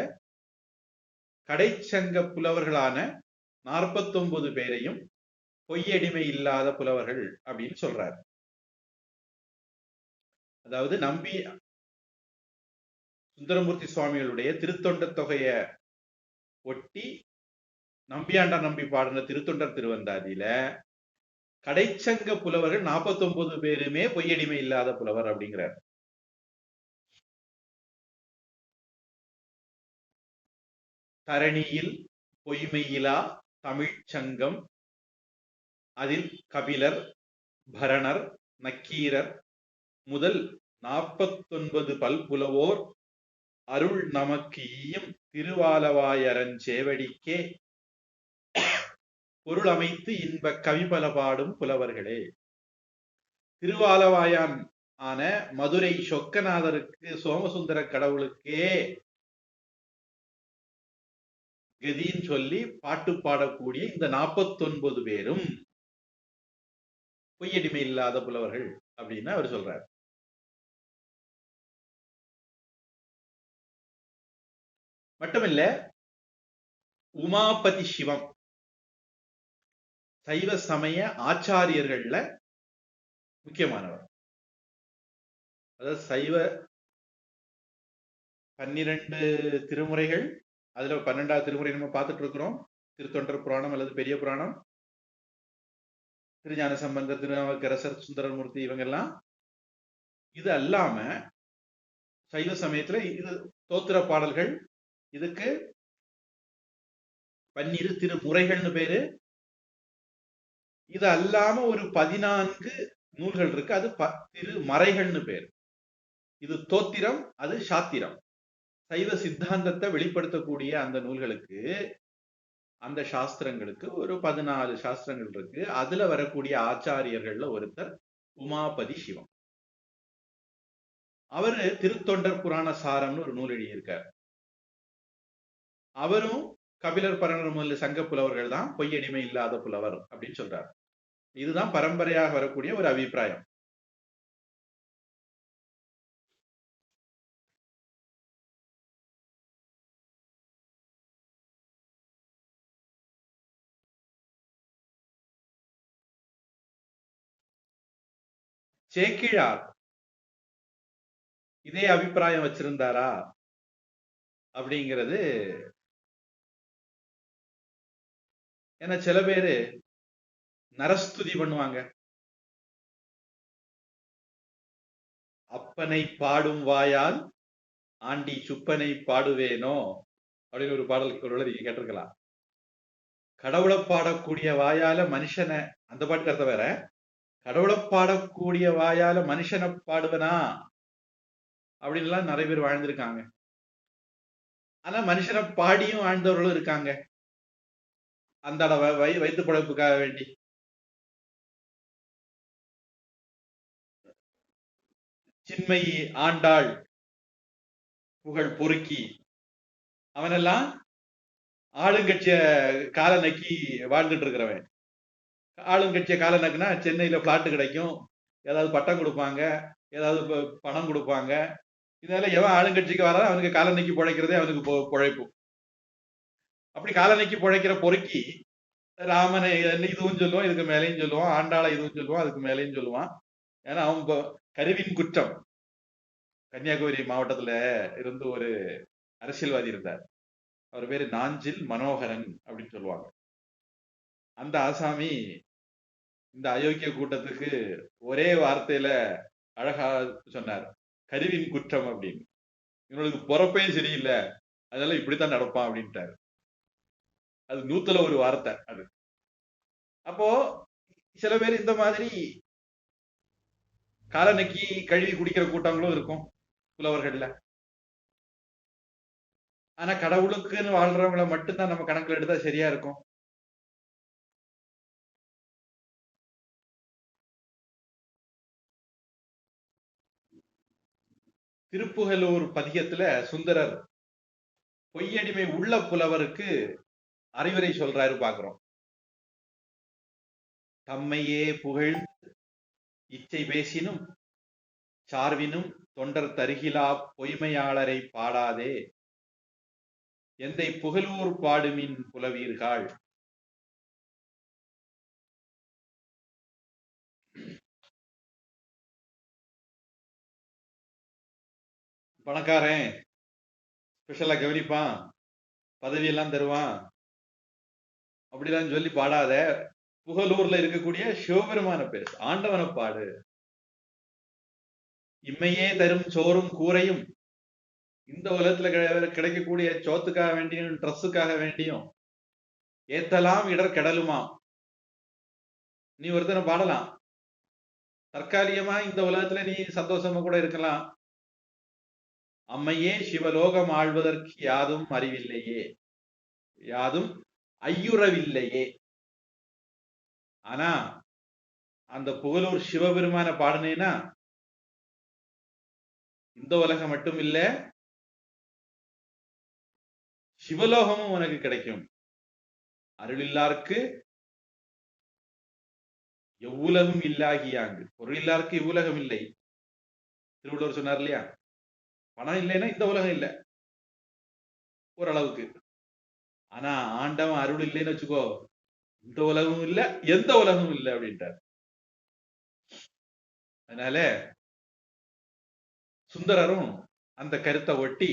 கடைச்சங்க புலவர்களான 49 பேரையும் பொய்யடிமை இல்லாத புலவர்கள் அப்படின்னு சொல்றாரு. அதாவது நம்பி சுந்தரமூர்த்தி சுவாமிகளுடைய திருத்தொண்ட தொகைய ஒட்டி நம்பியாண்டார் நம்பி பாடின திருத்தொண்டர் திருவந்தாதியில கடைச்சங்க புலவர்கள் 49 பேருமே பொய்யடிமை இல்லாத புலவர் அப்படிங்கிறார். தரணியில் பொய்மையிலா தமிழ்ச்சங்கம், அதில் கபிலர், பரணர், நக்கீரர் முதல் 49 பல்புலவோர் அருள் நமக்கு ஈயும் திருவாலவாயரஞ்சேவடிக்கே பொருள் அமைத்து இன்ப கவிபல பாடும் புலவர்களே. திருவாலவாயான் ஆன மதுரை சொக்கநாதருக்கு, சோமசுந்தர கடவுளுக்கே கதின்னு சொல்லி பாட்டு பாடக்கூடிய இந்த 49 பேரும் பொய்யடிமை இல்லாத புலவர்கள் அப்படின்னு அவர் சொல்றார். மட்டுமில்ல, உமாபதி சிவம் சைவ சமய ஆச்சாரியர்கள்ல முக்கியமானவர். அதாவது சைவ 12 திருமுறைகள், அதுல 12வது திருமுறை நம்ம பார்த்துட்டு இருக்கிறோம். திருத்தொண்டர் புராணம் அல்லது பெரிய புராணம், திருஞான சம்பந்தர், திருநாவுக்கரசர், சுந்தரமூர்த்தி, இவங்க எல்லாம். இது அல்லாம சைவ சமயத்துல இது தோத்திர பாடல்கள், இதுக்கு 12 திருமுறைகள்னு பேரு. இது அல்லாம ஒரு 14 நூல்கள் இருக்கு, அது திருமறைகள்னு பேரு. இது தோத்திரம், அது சாத்திரம். சைவ சித்தாந்தத்தை வெளிப்படுத்தக்கூடிய அந்த நூல்களுக்கு, அந்த சாஸ்திரங்களுக்கு ஒரு 14 சாஸ்திரங்கள் இருக்கு. அதுல வரக்கூடிய ஆச்சாரியர்கள்ல ஒருத்தர் உமாபதி சிவம். அவரு திருத்தொண்டர் புராண சாரம்னு ஒரு நூல் எழுதியிருக்கார். அவரும் கபிலர், பரணர் முதல்ல சங்க புலவர்கள் தான் பொய்யடிமை இல்லாத புலவர் அப்படின்னு சொல்றார். இதுதான் பரம்பரையாக வரக்கூடிய ஒரு அபிப்பிராயம். சேக்கிழார் இதே அபிப்பிராயம் வச்சிருந்தாரா அப்படிங்கிறது. ஏன்னா சில பேரு நரஸ்துதி பண்ணுவாங்க. அப்பனை பாடும் வாயால் ஆண்டி சுப்பனை பாடுவேனோ அப்படின்னு ஒரு பாடல் நீங்க கேட்டிருக்கலாம். கடவுளை பாடக்கூடிய வாயால மனுஷனை, அந்த பாட்டு கருத்தை வேற, கடவுளை பாடக்கூடிய வாயால மனுஷனை பாடுவனா அப்படின்லாம் நிறைய பேர் வாழ்ந்திருக்காங்க. ஆனா மனுஷனை பாடியும் வாழ்ந்தவர்களும் இருக்காங்க, அந்த வயிற்று பழப்புக்காக வேண்டி. சின்மை ஆண்டாள் புகழ் பொறுக்கி அவனெல்லாம் ஆளுங்கட்சிய கால நக்கி வாழ்ந்துட்டு இருக்கிறவன். ஆளுங்கட்சிய கால நக்குனா சென்னையில பிளாட்டு கிடைக்கும், ஏதாவது பட்டம் கொடுப்பாங்க, ஏதாவது பணம் கொடுப்பாங்க. இதனால எவன் ஆளுங்கட்சிக்கு வராது அவனுக்கு கால நக்கி பிழைக்கிறதே அவனுக்கு பிழைப்பு. அப்படி கால நக்கி பிழைக்கிற பொறுக்கி ராமனை இதுவும் சொல்லுவான், இதுக்கு மேலேயும் சொல்லுவான், ஆண்டாளை இதுவும் சொல்லுவான், அதுக்கு மேலேயும் சொல்லுவான். ஏன்னா அவன் கருவின் குற்றம். கன்னியாகுமரி மாவட்டத்துல இருந்து ஒரு அரசியல்வாதி இருந்தார். அவர் பேரு நாஞ்சில் மனோகரன் அப்படின்னு சொல்லுவாங்க. அந்த ஆசாமி இந்த அயோக்கிய கூட்டத்துக்கு ஒரே வார்த்தையில அழகா சொன்னார், கருவின் குற்றம் அப்படின்னு. இவனுக்கு பொறப்பே சரியில்லை, அதனால இப்படித்தான் நடப்பான் அப்படின்ட்டாரு. அது 100ல ஒரு வார்த்தை அது. அப்போ சில பேர் இந்த மாதிரி காலநக்கி கழுவி குடிக்கிற கூட்டங்களும் இருக்கும் புலவர்கள்ல. ஆனா கடவுளுக்குன்னு வாழ்றவங்களை மட்டும்தான் நம்ம கணக்குல எடுத்தா சரியா இருக்கும். திருப்புகலூர் பதிகத்துல சுந்தரர் பொய்யடிமை உள்ள புலவருக்கு அறிவுரை சொல்றாரு பாக்குறோம். தம்மையே புகழ்ந்து இச்சை பேசினும் சார்வினும் தொண்டர் தருகிலா பொய்மையாளரை பாடாதே, எந்தை புகழூர் பாடுமின் புலவீர்கள். பணக்காரன் ஸ்பெஷலா கவனிப்பான், பதவியெல்லாம் தருவான் அப்படிலாம் சொல்லி பாடாத, புகழூர்ல இருக்கக்கூடிய சிவபெருமான பேசு, ஆண்டவனை பாடு. இம்மையே தரும் சோறும் கூரையும், இந்த உலகத்துல கிடைக்கக்கூடிய சோத்துக்காக வேண்டியும் ட்ரெஸ்ஸுக்காக வேண்டியும் ஏத்தலாம் இடர் கெடலுமா. நீ ஒருத்தனை பாடலாம், தற்காலிகமா இந்த உலகத்துல நீ சந்தோஷமா கூட இருக்கலாம். அம்மையே சிவலோகம் ஆழ்வதற்கு யாதும் அறிவில்லையே, யாதும் ஐயுறவில்லையே. ஆனா அந்த புகழூர் சிவபெருமான பாடுனேன்னா இந்த உலகம் மட்டும் இல்ல, சிவலோகமும் உனக்கு கிடைக்கும். அருளில்லாருக்கு எவ்வுலகும் இல்லாகியாங்கு, பொருள் இல்லாருக்கு இவ்வுலகம் இல்லை. திருவள்ளுவர் சொன்னார் இல்லையா, பணம் இல்லைன்னா இந்த உலகம் இல்லை. ஓரளவுக்கு. ஆனா ஆண்டவன் அருள் இல்லைன்னு வச்சுக்கோ, இந்த உலகமும் இல்ல, எந்த உலகமும் இல்ல அப்படின்ட்டார். அதனால சுந்தரரும் அந்த கருத்தை ஒட்டி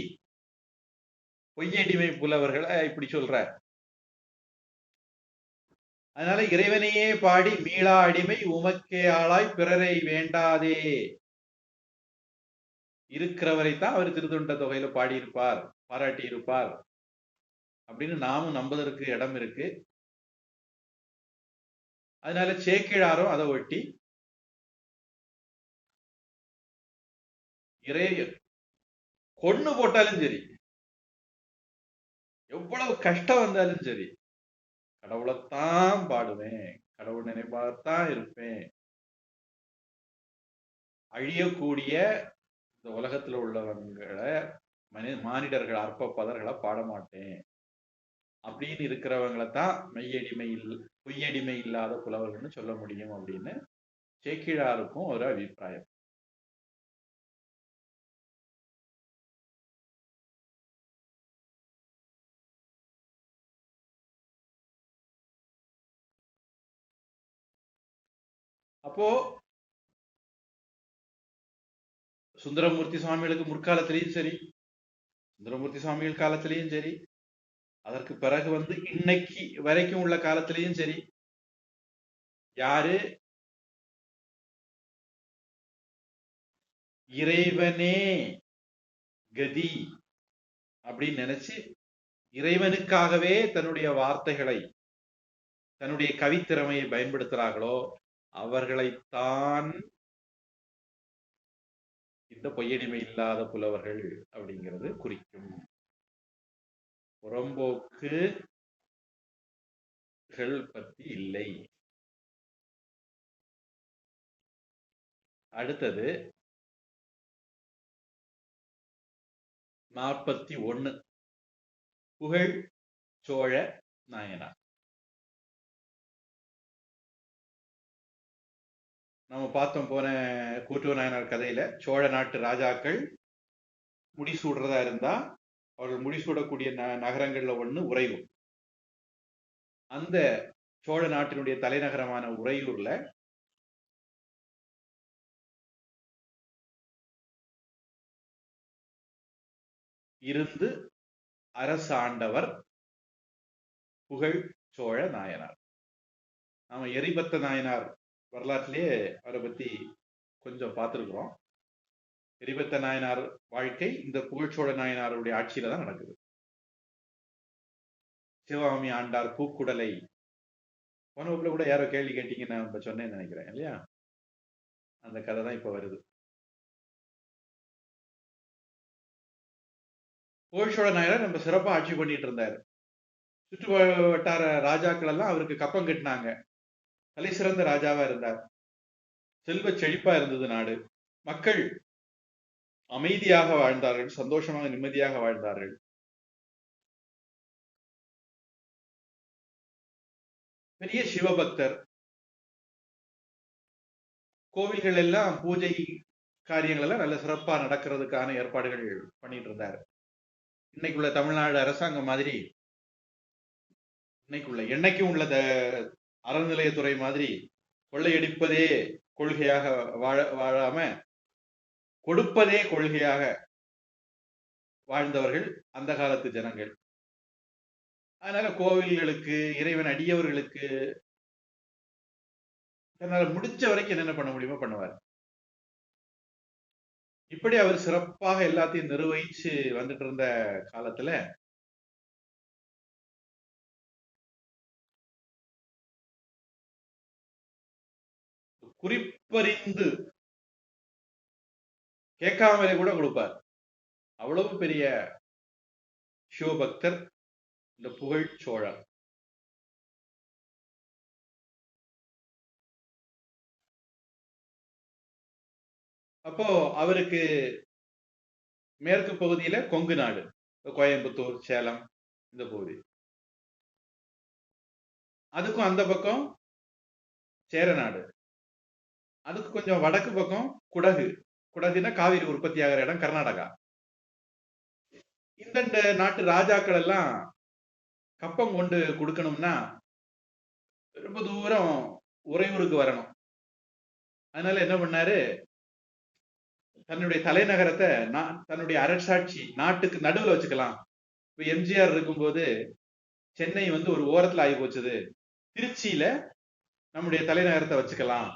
பொய்யடிமை புலவர்களை இப்படி சொல்றார். அதனால இறைவனையே பாடி மீளா அடிமை உமக்கே ஆளாய் பிறரை வேண்டாதே இருக்கிறவரை தான் அவர் திருத்தொண்ட தொகையில பாடியிருப்பார், பாராட்டி இருப்பார் அப்படின்னு நாமும் நம்புவதற்கு இடம் இருக்கு. அதனால சேக்கிழாரும் அதை ஒட்டி இறை கொன்னு போட்டாலும் சரி, எவ்வளவு கஷ்டம் வந்தாலும் சரி, கடவுளைத்தான் பாடுவேன், கடவுள் நினைப்பாத்தான் இருப்பேன், அழியக்கூடிய இந்த உலகத்துல உள்ளவங்களை மானிடர்கள் அற்ப பதர்களை பாட மாட்டேன் அப்படின்னு இருக்கிறவங்களை தான் பொய்யடிமை இல்லாத புலவர்கள்னு சொல்ல முடியும் அப்படின்னு சேக்கிழாருக்கும் ஒரு அபிப்பிராயம். அப்போ சுந்தரமூர்த்தி சுவாமிகளுக்கு முற்காலத்திலையும் சரி, சுந்தரமூர்த்தி சுவாமிகள் காலத்திலையும் சரி, அதற்கு பிறகு இன்னைக்கு வரைக்கும் உள்ள காலத்திலையும் சரி, யாரு இறைவனே கதி அப்படின்னு நினைச்சு இறைவனுக்காகவே தன்னுடைய வார்த்தைகளை, தன்னுடைய கவித்திறமையை பயன்படுத்துறார்களோ அவர்களைத்தான் இந்த பொய்யடிமை இல்லாத புலவர்கள் அப்படிங்கிறது குறிக்கும். புறம்போக்குகள் பற்றி இல்லை. அடுத்தது 41 புகழ் சோழ நாயனார். நம்ம பார்த்தோம் போன கூட்டுவ நாயனார் கதையில சோழ நாட்டு ராஜாக்கள் முடிசூடுறதா இருந்தா அவர்கள் முடிசூடக்கூடிய நகரங்கள்ல ஒண்ணு உறையூர். அந்த சோழ நாட்டினுடைய தலைநகரமான உறையூர்ல இருந்து அரசாண்டவர் புகழ் சோழ நாயனார். நாம எரிபத்த நாயனார் வரலாற்றிலேயே அவரை பத்தி கொஞ்சம் பார்த்திருக்கிறோம். எரிபத்த நாயனார் வாழ்க்கை இந்த புகழ்ச்சோழ நாயனாருடைய ஆட்சியில தான் நடக்குது. சிவகாமி ஆண்டார் பூக்குடலை போன வகுப்புல கூட யாரோ கேள்வி கேட்டீங்க, நான் இப்ப சொன்னேன்னு நினைக்கிறேன் இல்லையா? அந்த கதை தான் இப்ப வருது. புகழ்ச்சோழ நாயனார் நம்ம சிறப்பா ஆட்சி பண்ணிட்டு இருந்தாரு. சுற்று வட்டார ராஜாக்கள் எல்லாம் அவருக்கு கப்பம் கட்டினாங்க. தலை சிறந்த ராஜாவா இருந்தார். செல்வ செழிப்பா இருந்தது நாடு. மக்கள் அமைதியாக வாழ்ந்தார்கள், சந்தோஷமாக நிம்மதியாக வாழ்ந்தார்கள். பெரிய சிவபக்தர். கோவில்கள் எல்லாம் பூஜை காரியங்கள் எல்லாம் நல்ல சிறப்பா நடக்கிறதுக்கான ஏற்பாடுகள் பண்ணிட்டு இருந்தார். இன்னைக்குள்ள தமிழ்நாடு அரசாங்கம் மாதிரி, இன்னைக்குள்ள என்னைக்கும் உள்ள அறநிலையத்துறை மாதிரி கொள்ளையடிப்பதே கொள்கையாக வாழாம கொடுப்பதே கொள்கையாக வாழ்ந்தவர்கள் அந்த காலத்து ஜனங்கள். அதனால கோவில்களுக்கு, இறைவன் அடியவர்களுக்கு தன்னால முடிச்ச வரைக்கும் என்னென்ன பண்ண முடியுமோ பண்ணுவார். இப்படி அவர் சிறப்பாக எல்லாத்தையும் நிர்வகிச்சு வந்துட்டு இருந்த காலத்துல குறிப்பறிந்து கேட்காமலே கூட கொடுப்பார். அவ்வளவு பெரிய சிவபக்தர் இந்த புகழ் சோழர். அப்போ அவருக்கு மேற்கு பகுதியில கொங்கு நாடு, கோயம்புத்தூர், சேலம் இந்த பகுதி. அதுக்கும் அந்த பக்கம் சேர நாடு. அதுக்கு கொஞ்சம் வடக்கு பக்கம் குடகு. குடகுனா காவிரி உற்பத்தி ஆகிற இடம் கர்நாடகா. இந்த நாட்டு ராஜாக்கள் எல்லாம் கப்பம் கொண்டு கொடுக்கணும்னா ரொம்ப தூரம் உறையூருக்கு வரணும். அதனால என்ன பண்ணாரு, தன்னுடைய தலைநகரத்தை தன்னுடைய அரசாட்சி நாட்டுக்கு நடுவில் வச்சுக்கலாம். இப்ப எம்ஜிஆர் இருக்கும்போது சென்னை வந்து ஒரு ஓரத்துல ஆகி போச்சுது, திருச்சியில நம்முடைய தலைநகரத்தை வச்சுக்கலாம்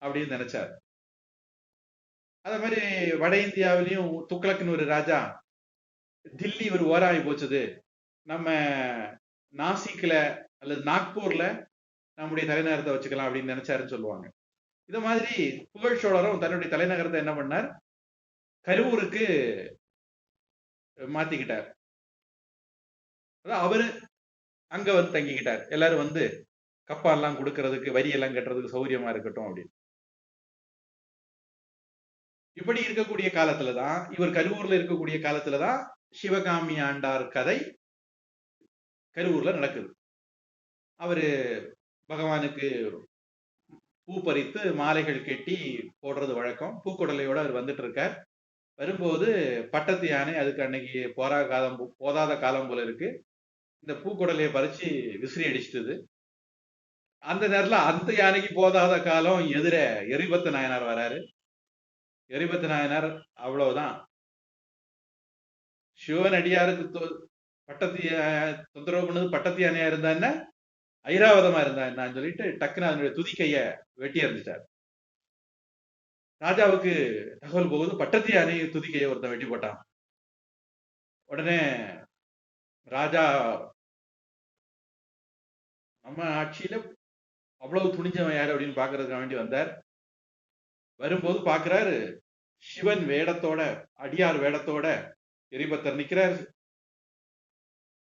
அப்படின்னு நினைச்சார். அதே மாதிரி வட இந்தியாவிலையும் துக்ளக்னு ஒரு ராஜா, தில்லி ஒரு ஓரம் ஆகி போச்சுது, நம்ம நாசிக்ல அல்லது நாக்பூர்ல நம்முடைய தலைநகரத்தை வச்சுக்கலாம் அப்படின்னு நினைச்சாருன்னு சொல்லுவாங்க. இந்த மாதிரி புகழ் சோழரும் தன்னுடைய தலைநகரத்தை என்ன பண்ணார், கரூருக்கு மாத்திக்கிட்டார். அவரு அங்க வந்து தங்கிக்கிட்டார். எல்லாரும் வந்து கப்பால்லாம் கொடுக்கறதுக்கு, வரி எல்லாம் கட்டுறதுக்கு சௌரியமா இருக்கட்டும் அப்படின்னு. இப்படி இருக்கக்கூடிய காலத்துலதான், இவர் கரூர்ல இருக்கக்கூடிய காலத்துலதான் சிவகாமி ஆண்டார் கதை கரூர்ல நடக்குது. அவரு பகவானுக்கு பூ பறித்து மாலைகள் கட்டி போடுறது வழக்கம். பூக்குடலையோட அவர் வந்துட்டு இருக்கார். வரும்போது பட்டத்து யானை, அதுக்கு அன்னைக்கு போதாத காலம் போல இருக்கு, இந்த பூக்குடலையை பறிச்சு விசிறி அடிச்சிட்டது. அந்த நேரத்துல அந்த யானைக்கு போதாத காலம் எதிர எரிபத்த நாயனார் வராரு. எரிபத்த நாயனார் அவ்வளவுதான், சிவன் அடியாருக்கு பட்டத்து தொந்தரவு பண்ணது பட்டத்து யானையா இருந்தா என்ன, ஐராவதமா இருந்தா என்னன்னு சொல்லிட்டு டக்குன்னு அதனுடைய துதிக்கைய வெட்டி எறிஞ்சிட்டார். ராஜாவுக்கு தகவல் போகுது, பட்டத்து யானை துதிக்கைய ஒருத்தன் வெட்டி போட்டான். உடனே ராஜா நம்ம ஆட்சியில அவ்வளவு துணிஞ்சவன் யாரு அப்படின்னு பாக்குறதுக்கு வேண்டி வந்தார். வரும்போது பாக்குறாரு, சிவன் வேடத்தோட, அடியார் வேடத்தோட எரிபத்தர் நிக்கிறார்,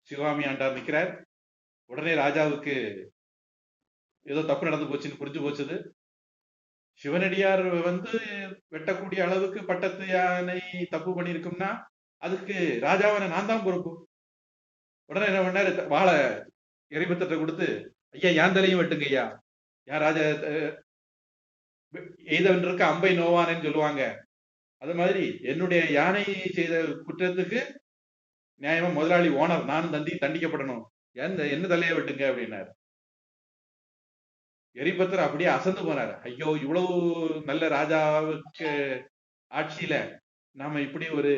சிவகாமி ஆண்டார் நிக்கிறார். உடனே ராஜாவுக்கு ஏதோ தப்பு நடந்து போச்சுன்னு புரிஞ்சு போச்சுது. சிவனடியார் வந்து வெட்டக்கூடிய அளவுக்கு பட்டத்து யானை தப்பு பண்ணிருக்கும்னா அதுக்கு ராஜாவான நான் தான் பொறுப்பு. உடனே என்ன பண்ணாரு, வாழை எரிபத்தத்தை கொடுத்து, ஐயா யான் தலையும் வெட்டுங்க ஐயா, யார் ராஜா எய்தவன் இருக்க அம்பை நோவானேன்னு சொல்லுவாங்க. அது மாதிரி என்னுடைய யானை செய்த குற்றத்துக்கு நியாயமா முதலாளி ஓனர் நானும் தண்டிக்கப்படணும், என்ன தலையை வெட்டுங்க அப்படின்னாரு. எரிபத்தர் அப்படியே அசந்து போனார். ஐயோ, இவ்வளவு நல்ல ராஜாவுக்கு ஆட்சியில நாம இப்படி ஒரு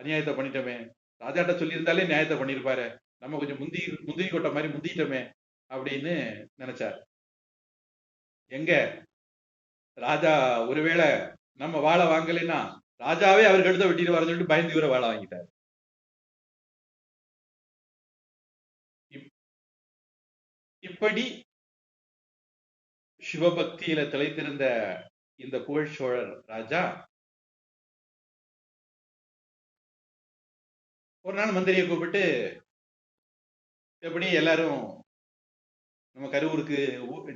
அநியாயத்தை பண்ணிட்டோமே, ராஜாட்ட சொல்லியிருந்தாலே நியாயத்தை பண்ணிருப்பாரு, நம்ம கொஞ்சம் முந்திரி கொட்ட மாதிரி முந்திட்டோமே அப்படின்னு நினைச்சார். எங்க ராஜா ஒருவேளை நம்ம வாழை வாங்கலைன்னா ராஜாவே அவருக்கு எடுத்த வெட்டிடுவார் சொல்லிட்டு பயந்து இவரை வாழை வாங்கிட்டார். இப்படி சிவபக்தியில திளைத்திருந்த இந்த புகழ் சோழர் ராஜா ஒரு நாள் மந்திரியை கூப்பிட்டு, எப்படி எல்லாரும் நம்ம கரூருக்கு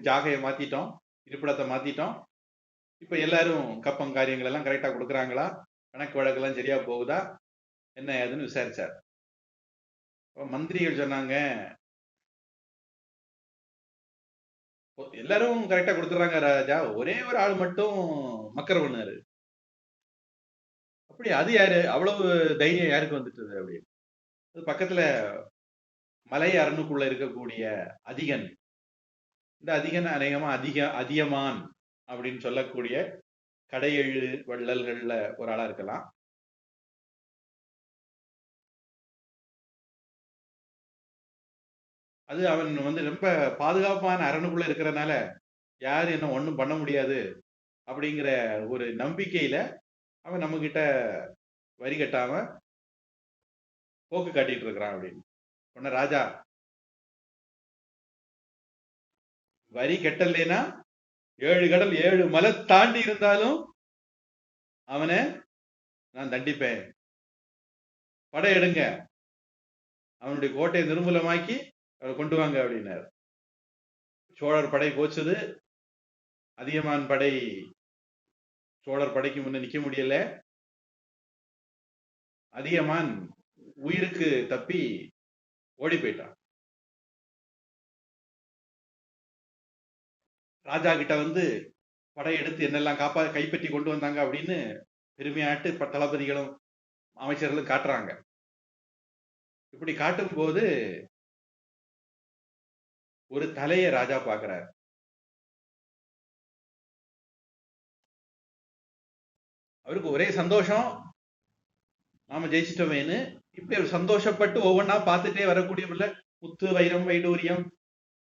ஜாகையை மாத்திட்டோம், இருப்பிடத்தை மாத்திட்டோம், இப்ப எல்லாரும் கப்பம் காரியங்கள் எல்லாம் கரெக்டா கொடுக்குறாங்களா, கணக்கு வழக்கெல்லாம் சரியா போகுதா, என்ன ஏதுன்னு விசாரிச்சார். மந்திரிகள் சொன்னாங்க, எல்லாரும் கரெக்டா கொடுத்துறாங்க ராஜா, ஒரே ஒரு ஆள் மட்டும் மக்கர் பண்ணாரு. அப்படி அது யாரு, அவ்வளவு தைரியம் யாருக்கு வந்துட்டது அப்படின்னு. பக்கத்துல மலை அரணுக்குள்ள இருக்கக்கூடிய அதிகன், இந்த அதிகன் அநேகமா அதியமான் அப்படின்னு சொல்லக்கூடிய கடையெழு வள்ளல்கள்ல ஒரு ஆளா இருக்கலாம். அது அவன் வந்து ரொம்ப பாதுகாப்பான அரணுக்குள்ள இருக்கிறனால யாரு என்ன ஒண்ணும் பண்ண முடியாது அப்படிங்கிற ஒரு நம்பிக்கையில அவன் நம்ம கிட்ட வரி கட்டாம போக்கு காட்டிட்டு இருக்கிறான் அப்படின்னு சொன்ன ராஜா, வரி கட்டலைன்னா 7 கடல் 7 மலை தாண்டி இருந்தாலும் அவனை நான் தண்டிப்பேன், படையெடுங்க, அவனுடைய கோட்டையை நிர்மூலமாக்கி அவரை கொண்டு வாங்க அப்படின்னாரு. சோழர் படை போச்சுது. அதியமான் படை சோழர் படைக்கு முன்ன நிக்க முடியல. அதியமான் உயிருக்கு தப்பி ஓடி போயிட்டான். ராஜா கிட்ட வந்து படையெடுத்து என்னெல்லாம் கைப்பற்றி கொண்டு வந்தாங்க அப்படின்னு பெருமையாட்டு தளபதிகளும் அமைச்சர்களும் காட்டுறாங்க. இப்படி காட்டும் போது ஒரு தலைய ராஜா பாக்குறாரு. அவருக்கு ஒரே சந்தோஷம், நாம ஜெயிச்சிட்டோமேனு. இப்படி ஒரு சந்தோஷப்பட்டு ஒவ்வொன்னா பார்த்துட்டே வரக்கூடிய முத்து, வைரம், வைடூரியம்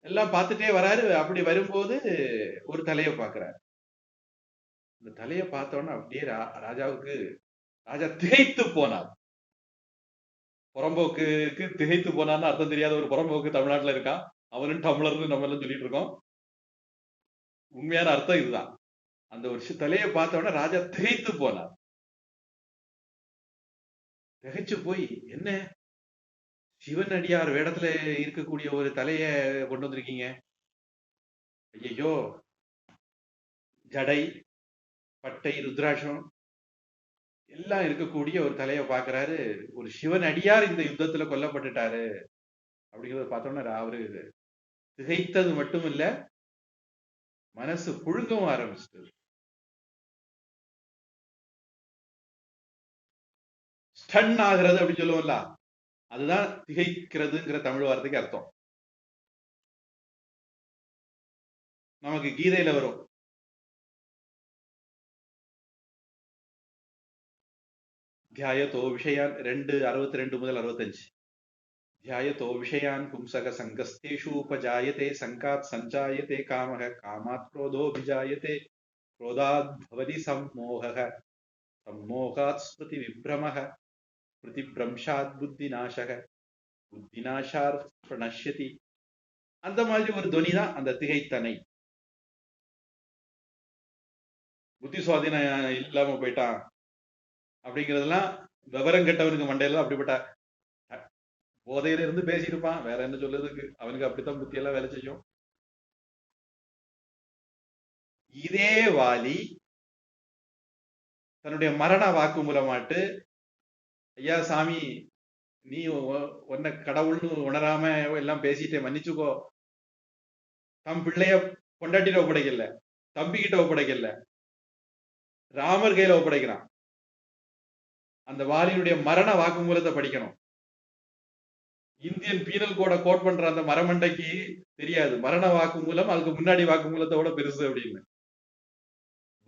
எல்லாம் பார்த்துட்டே வராரு. அப்படி வரும்போது ஒரு தலையை பார்க்கிறார். இந்த தலையை பார்த்தோன்னா அப்படியே ராஜாவுக்கு ராஜா திகைத்து போனார். புறம்போக்குக்கு திகைத்து போனான்னு அர்த்தம் தெரியாத ஒரு புறம்போக்கு தமிழ்நாட்டுல இருக்கான். அவனும் டம்ளர்னு நம்ம எல்லாம் சொல்லிட்டு இருக்கோம். உண்மையான அர்த்தம் இதுதான். அந்த ஒரு தலையை பார்த்தோன்னா ராஜா திகைத்து போனார். திகைச்சு போய், என்ன சிவன் அடியார் வேடத்துல இருக்கக்கூடிய ஒரு தலைய கொண்டு வந்திருக்கீங்க? ஐயோ, ஜடை, பட்டை, ருத்ராட்சம் எல்லாம் இருக்கக்கூடிய ஒரு தலையை பார்க்கிறாரு. ஒரு சிவன் அடியார் இந்த யுத்தத்துல கொல்லப்பட்டுட்டாரு அப்படிங்கிறத பார்த்தோன்னா அவரு திகைத்தது மட்டும் இல்ல, மனசு புழுங்கவும் ஆரம்பிச்சது. ஸ்டன் ஆகிறது அப்படின்னு சொல்லுவோம்ல, அதுதான் திகைக்கிறதுங்கிற தமிழ் வார்த்தைக்கு அர்த்தம். நமக்கு கீதையில வரும், தியாயத்தோ விஷயான் 2:62 முதல் 65. தியாயத்தோ விஷயான் பும்சக சங்கஸ்தேஷு உபஜாயதே சங்காத் சஞ்சாயதே காமக காமாத் क्रोधोऽभिजायते क्रोधात् भवति सम्मोहः सम्मोहात् स्मृति विभ्रमः ஸ்மிருதிப்ரம்ஷாத் புத்திநாசக புத்திநாசாத் பிரணஷ்யதி. அந்த மாதிரி ஒரு துவனி தான் அந்த திகைத்தனை. புத்தி சுவாதீனம் இல்லாம போயிட்டான் அப்படிங்கிறதெல்லாம் விவரம் கெட்டவனுக்கு மண்டையில அப்படிப்பட்ட போதையில இருந்து பேசியிருப்பான். வேற என்ன சொல்றதுக்கு, அவனுக்கு அப்படித்தான் புத்தி எல்லாம் வேலை செய்யும். இதே வாலி தன்னுடைய மரண வாக்கு மூலமாட்டு, ஐயா சாமி, நீ உன்னை கடவுள்னு உணராம எல்லாம் பேசிட்டே, மன்னிச்சுக்கோ. தம் பிள்ளைய கொண்டாட்டிட்ட ஒப்படைக்கல, தம்பி கிட்ட ஒப்படைக்கல, ராமர் கையில ஒப்படைக்கிறான். அந்த வாலியுடைய மரண வாக்குமூலத்தை படிக்கணும். இந்தியன் பீனல் கோட கோட் பண்ற அந்த மரமண்டைக்கு தெரியாது மரண வாக்குமூலம் அதுக்கு முன்னாடி வாக்குமூலத்தோட பெருசு அப்படின்னு.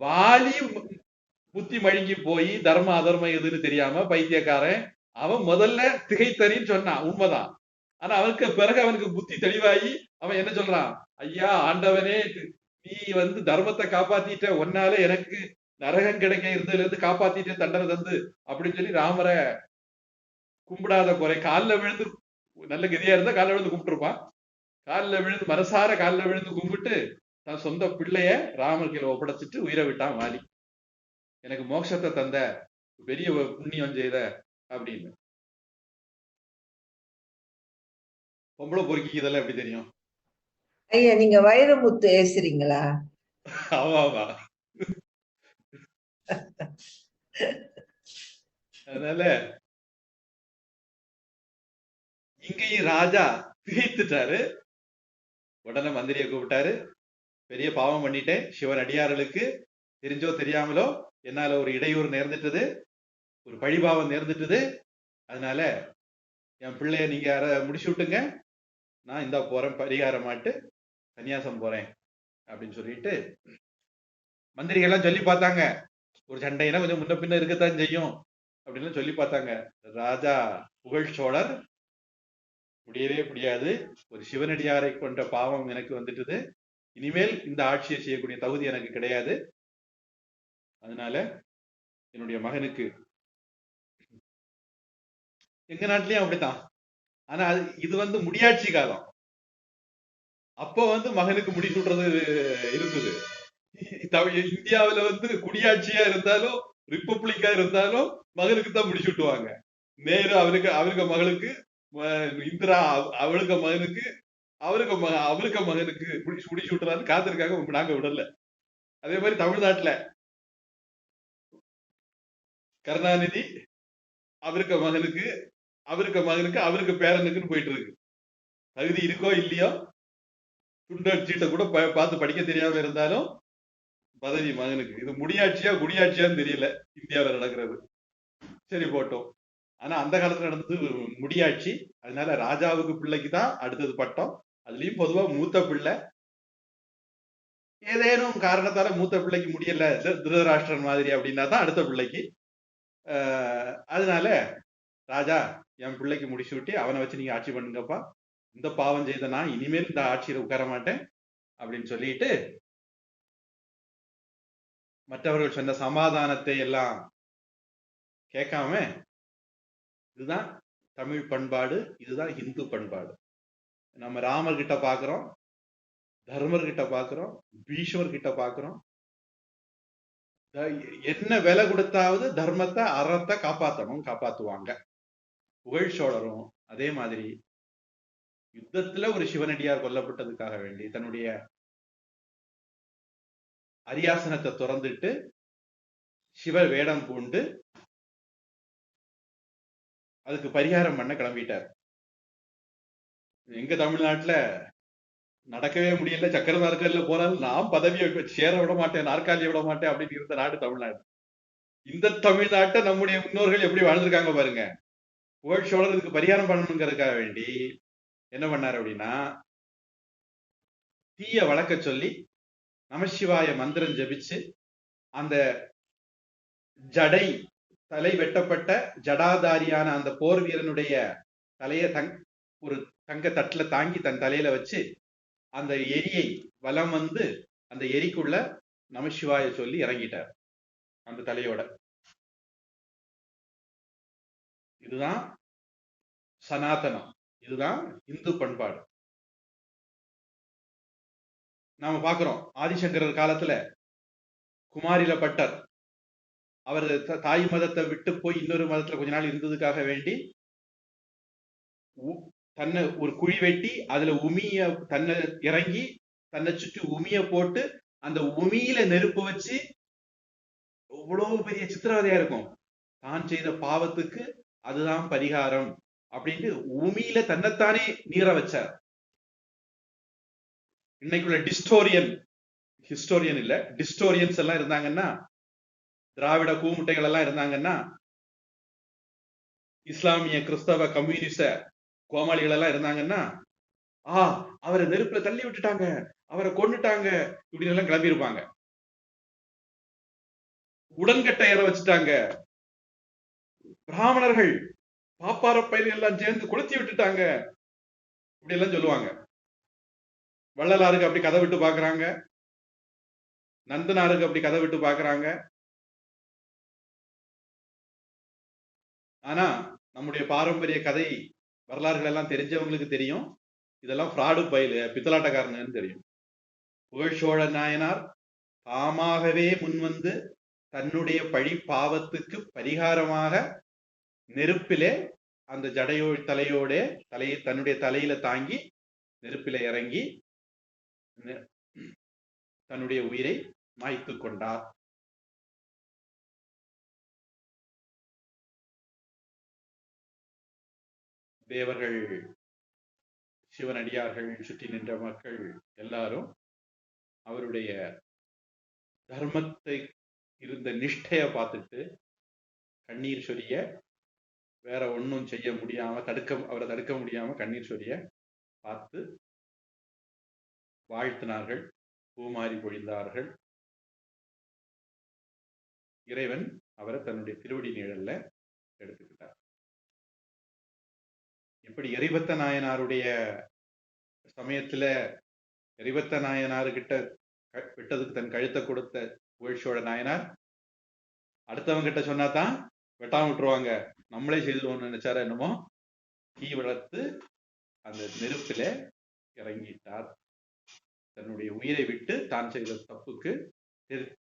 வாலி புத்தி மழுங்கி போய் தர்ம அதர்மம் எதுன்னு தெரியாம பைத்தியக்காரன் அவன் முதல்ல திகைத்தறின்னு சொன்னான், உண்மைதான். ஆனா அவனுக்கு பிறகு அவனுக்கு புத்தி தெளிவாகி அவன் என்ன சொல்றான், ஐயா ஆண்டவனே, நீ தர்மத்தை காப்பாத்திட்ட, ஒன்னால எனக்கு நரகம் கிடைக்க இருந்ததுல இருந்து காப்பாத்திட்டு தண்டனை தந்து அப்படின்னு சொல்லி ராமரை கும்பிடாத குறை, காலில் விழுந்து, நல்ல கதியா இருந்தா காலில் விழுந்து கும்பிட்டுருப்பான். காலில் விழுந்து, மனசார காலில் விழுந்து கும்பிட்டு தன் சொந்த பிள்ளைய ராமர் கையில ஒப்படைச்சிட்டு உயிரை விட்டான் வாலி. எனக்கு மோட்சத்தை தந்த, பெரிய புண்ணியம் செய்த அப்படின்னு. பொம்பளை பொறுக்கி இதெல்லாம் எப்படி தெரியும்? ஐயா, நீங்க வைரமுத்து ஏசுறீங்களா? ஆமா. அதனால இங்கேயும் ராஜா திகைத்துட்டாரு. உடனே மந்திரியை கூப்பிட்டாரு. பெரிய பாவம் பண்ணிட்டேன், சிவன் அடியார்களுக்கு தெரிஞ்சோ தெரியாமலோ என்னால ஒரு இடையூறு நேர்ந்துட்டது, ஒரு பழிபாவம் நேர்ந்துட்டது. அதனால என் பிள்ளைய நீங்க முடிச்சு விட்டுங்க, நான் இந்த போறேன், பரிகாரமாட்டு சன்னியாசம் போறேன் அப்படின்னு சொல்லிட்டு மந்திரிகள்லாம் சொல்லி பார்த்தாங்க. ஒரு சண்டைனா கொஞ்சம் முன்ன பின்ன இருக்கத்தான் செய்யும் அப்படின்னு சொல்லி பார்த்தாங்க. ராஜா புகழ் சோழர் முடியவே முடியாது, ஒரு சிவனடியாரை கொண்ட பாவம் எனக்கு வந்துட்டது, இனிமேல் இந்த ஆட்சியை செய்யக்கூடிய தகுதி எனக்கு கிடையாது. அதனால என்னுடைய மகனுக்கு, எங்க நாட்டிலயும் அப்படித்தான், ஆனா இது முடியாட்சி காலம். அப்போ மகனுக்கு முடி சூடுறது இருந்தது. இந்தியாவில குடியாட்சியா இருந்தாலும் ரிப்பப்ளிக்கா இருந்தாலும் மகனுக்கு தான் முடி சூட்டுவாங்க. நேரு அவருக்கு மகளுக்கு, இந்திரா அவளுக்கு மகனுக்கு, அவருக்கு மகனுக்கு முடி சூட்டுறாரு காத்திருக்காங்க, நாங்க விடல. அதே மாதிரி தமிழ்நாட்டுல கருணாநிதி அவருக்கு மகனுக்கு, அவருக்கு பேரனுக்குன்னு போயிட்டு இருக்கு. தகுதி இருக்கோ இல்லையோ, துண்டச்சீட்டை கூட பார்த்து படிக்க தெரியாம இருந்தாலும் பதவி மகனுக்கு. இது முடியாட்சியா குடியாட்சியான்னு தெரியல இந்தியாவில் நடக்கிறது. சரி போட்டோம். ஆனா அந்த காலத்துல நடந்தது முடியாட்சி. அதனால ராஜாவுக்கு பிள்ளைக்கு தான் அடுத்தது பட்டம். அதுலயும் பொதுவா மூத்த பிள்ளை. ஏதேனும் காரணத்தால மூத்த பிள்ளைக்கு முடியல, திருதராஷ்டிரன் மாதிரி அப்படின்னா தான் அடுத்த பிள்ளைக்கு. அதனால ராஜா என் பிள்ளைக்கு முடிச்சு விட்டு அவனை வச்சு நீங்க ஆட்சி பண்ணுங்கப்பா, இந்த பாவம் செய்த நான் இனிமேல் இந்த ஆட்சியில உட்கார மாட்டேன் அப்படின்னு சொல்லிட்டு மற்றவர்கள் சொன்ன சமாதானத்தை எல்லாம் கேட்காம, இதுதான் தமிழ் பண்பாடு, இதுதான் இந்து பண்பாடு. நம்ம ராமர் கிட்ட பாக்குறோம், தர்மர் கிட்ட பாக்குறோம், பீஷ்மர் கிட்ட பாக்குறோம். என்ன விலை கொடுத்தாவது தர்மத்தை அறத்தை காப்பாத்தணும், காப்பாத்துவாங்க. புகழ் சோழரும் அதே மாதிரி யுத்தத்துல ஒரு சிவனடியார் கொல்லப்பட்டதுக்காக வேண்டி தன்னுடைய அரியாசனத்தை துறந்துட்டு சிவ வேடம் பூண்டு அதுக்கு பரிகாரம் பண்ண கிளம்பிட்டார். எங்க தமிழ்நாட்டுல நடக்கவே முடியல, சக்கர நாற்காலியில போனாலும் நான் பதவியை சேர விட மாட்டேன், நாற்காலியை விட மாட்டேன் அப்படின்னு இருந்த நாடு தமிழ்நாடு. இந்த தமிழ்நாட்டை நம்முடைய முன்னோர்கள் எப்படி வாழ்ந்திருக்காங்க பாருங்க. புகழ் சோழருக்கு பரிகாரம் பண்ணணுங்கிறதுக்காக வேண்டி என்ன பண்ணார் அப்படின்னா, தீய வழக்க சொல்லி நமசிவாய மந்திரம் ஜபிச்சு அந்த ஜடை தலை வெட்டப்பட்ட ஜடாதாரியான அந்த போர் வீரனுடைய தலையை ஒரு தங்க தட்டுல தாங்கி தன் தலையில வச்சு அந்த எரியை வலம் வந்து அந்த எரிக்குள்ள நமசிவாய சொல்லி இறங்கிட்டார் அந்த தலையோட. இதுதான் சனாதனம், இதுதான் இந்து பண்பாடு. நாம பாக்குறோம் ஆதிசங்கரர் காலத்துல குமாரில பட்டர் அவர் தாய் மதத்தை விட்டு போய் இன்னொரு மதத்துல கொஞ்ச நாள் இருந்ததுக்காக வேண்டி தன்னை ஒரு குழி வெட்டி அதுல உமிய தன்னை இறங்கி தன்னை சுற்றி உமிய போட்டு அந்த உமியில நெருப்பு வச்சு எவ்வளவு பெரிய சித்திரவதையா இருக்கும். தான் செய்த பாவத்துக்கு அதுதான் பரிகாரம் அப்படின்னு உமியில தன்னைத்தானே நீர வச்சார். இன்னைக்குள்ள ஹிஸ்டோரியன் இல்ல, டிஸ்டோரியன்ஸ் எல்லாம் இருந்தாங்கன்னா, திராவிட கூமுட்டைகள் எல்லாம் இருந்தாங்கன்னா, இஸ்லாமிய கிறிஸ்தவ கம்யூனிச கோமாளிகள் எல்லாம் இருந்தாங்கன்னா, அவரை நெருப்புல தள்ளி விட்டுட்டாங்க, அவரை கொண்டுட்டாங்க இப்படின்னு எல்லாம் கிளம்பி இருப்பாங்க. உடன்கட்டை ஏற வச்சுட்டாங்க, பிராமணர்கள் பாப்பார பயிர்கள் எல்லாம் சேர்ந்து கொளுத்தி விட்டுட்டாங்க இப்படி எல்லாம் சொல்லுவாங்க. வள்ளலாருக்கு அப்படி கதை விட்டு பாக்குறாங்க, நந்தனாருக்கு அப்படி கதை விட்டு பாக்குறாங்க. ஆனா நம்முடைய பாரம்பரிய கதை வரலாறுகள் எல்லாம் தெரிஞ்சவங்களுக்கு தெரியும், இதெல்லாம் ஃப்ராடு பயிலு பித்தலாட்டக்காரன்னு தெரியும். புகழ் சோழ நாயனார் தாமாகவே முன்வந்து தன்னுடைய பழி பாவத்துக்கு பரிகாரமாக நெருப்பிலே அந்த ஜடையோ தலையோட தலையை தன்னுடைய தலையில தாங்கி நெருப்பில இறங்கி தன்னுடைய உயிரை மாய்த்து கொண்டார். தேவர்கள், சிவனடியார்கள், சுற்றி நின்ற மக்கள் எல்லாரும் அவருடைய தர்மத்தை இருந்த நிஷ்டைய பார்த்துட்டு கண்ணீர் சொரிய, வேற ஒன்றும் செய்ய முடியாம அவரை தடுக்க முடியாம கண்ணீர் சொரிய பார்த்து வாழ்த்தினார்கள், பூமாரி பொழிந்தார்கள். இறைவன் அவரை தன்னுடைய திருவடி நிழல்ல எடுத்துக்கிட்டார். எப்படி எரிபத்த நாயனாருடைய சமயத்துல எரிபத்த நாயனாருகிட்ட விட்டதுக்கு தன் கழுத்தை கொடுத்த புகழ்ச்சோழ நாயனார் அடுத்தவங்க கிட்ட சொன்னாதான் வெட்டாம விட்டுருவாங்க, நம்மளே செய்துருவோம்னு நினைச்சார என்னமோ, தீ வளர்த்து அந்த நெருப்பில இறங்கிட்டார். தன்னுடைய உயிரை விட்டு தான் செய்த தப்புக்கு,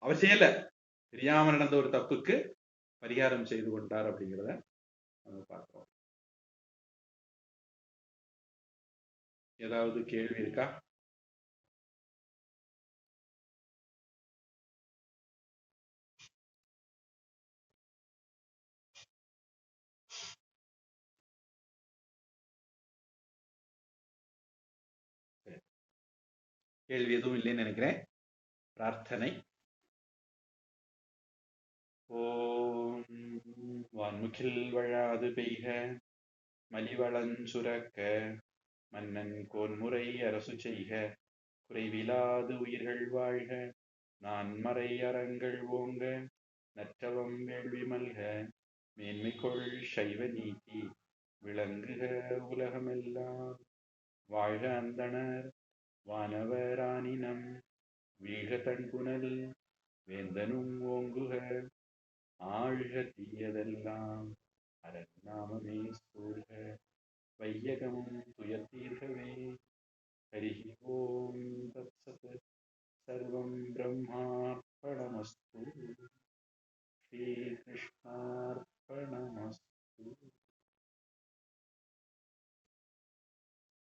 அவர் செய்யல, தெரியாம நடந்த ஒரு தப்புக்கு பரிகாரம் செய்து கொண்டார் அப்படிங்கிறத நம்ம பார்க்கிறோம். ஏதாவது கேள்வி இருக்கா? கேள்வி எதுவும் இல்லைன்னு நினைக்கிறேன். பிரார்த்தனை. ஓம் வான்முகில் வழாது பெய்க மலிவளஞ் சுரக்க மன்னன் கோன்முறை அரசு செய்க குறைவிலாது உயிர்கள் வாழ்க நான்மறை அறங்கள் ஓங்க நற்றவம் வேள்வி மல்க மேன்மைகொள் சைவ நீதி விளங்குக உலகமெல்லாம். வாழ்க அந்தணர் வானவரானினம் வீழ்க தன்புனல் வேந்தனும் ஓங்குக ஆழ்க தீயதெல்லாம் அரண் நாமமே சூழ்க வையகமும் துயர் தீர்கவே.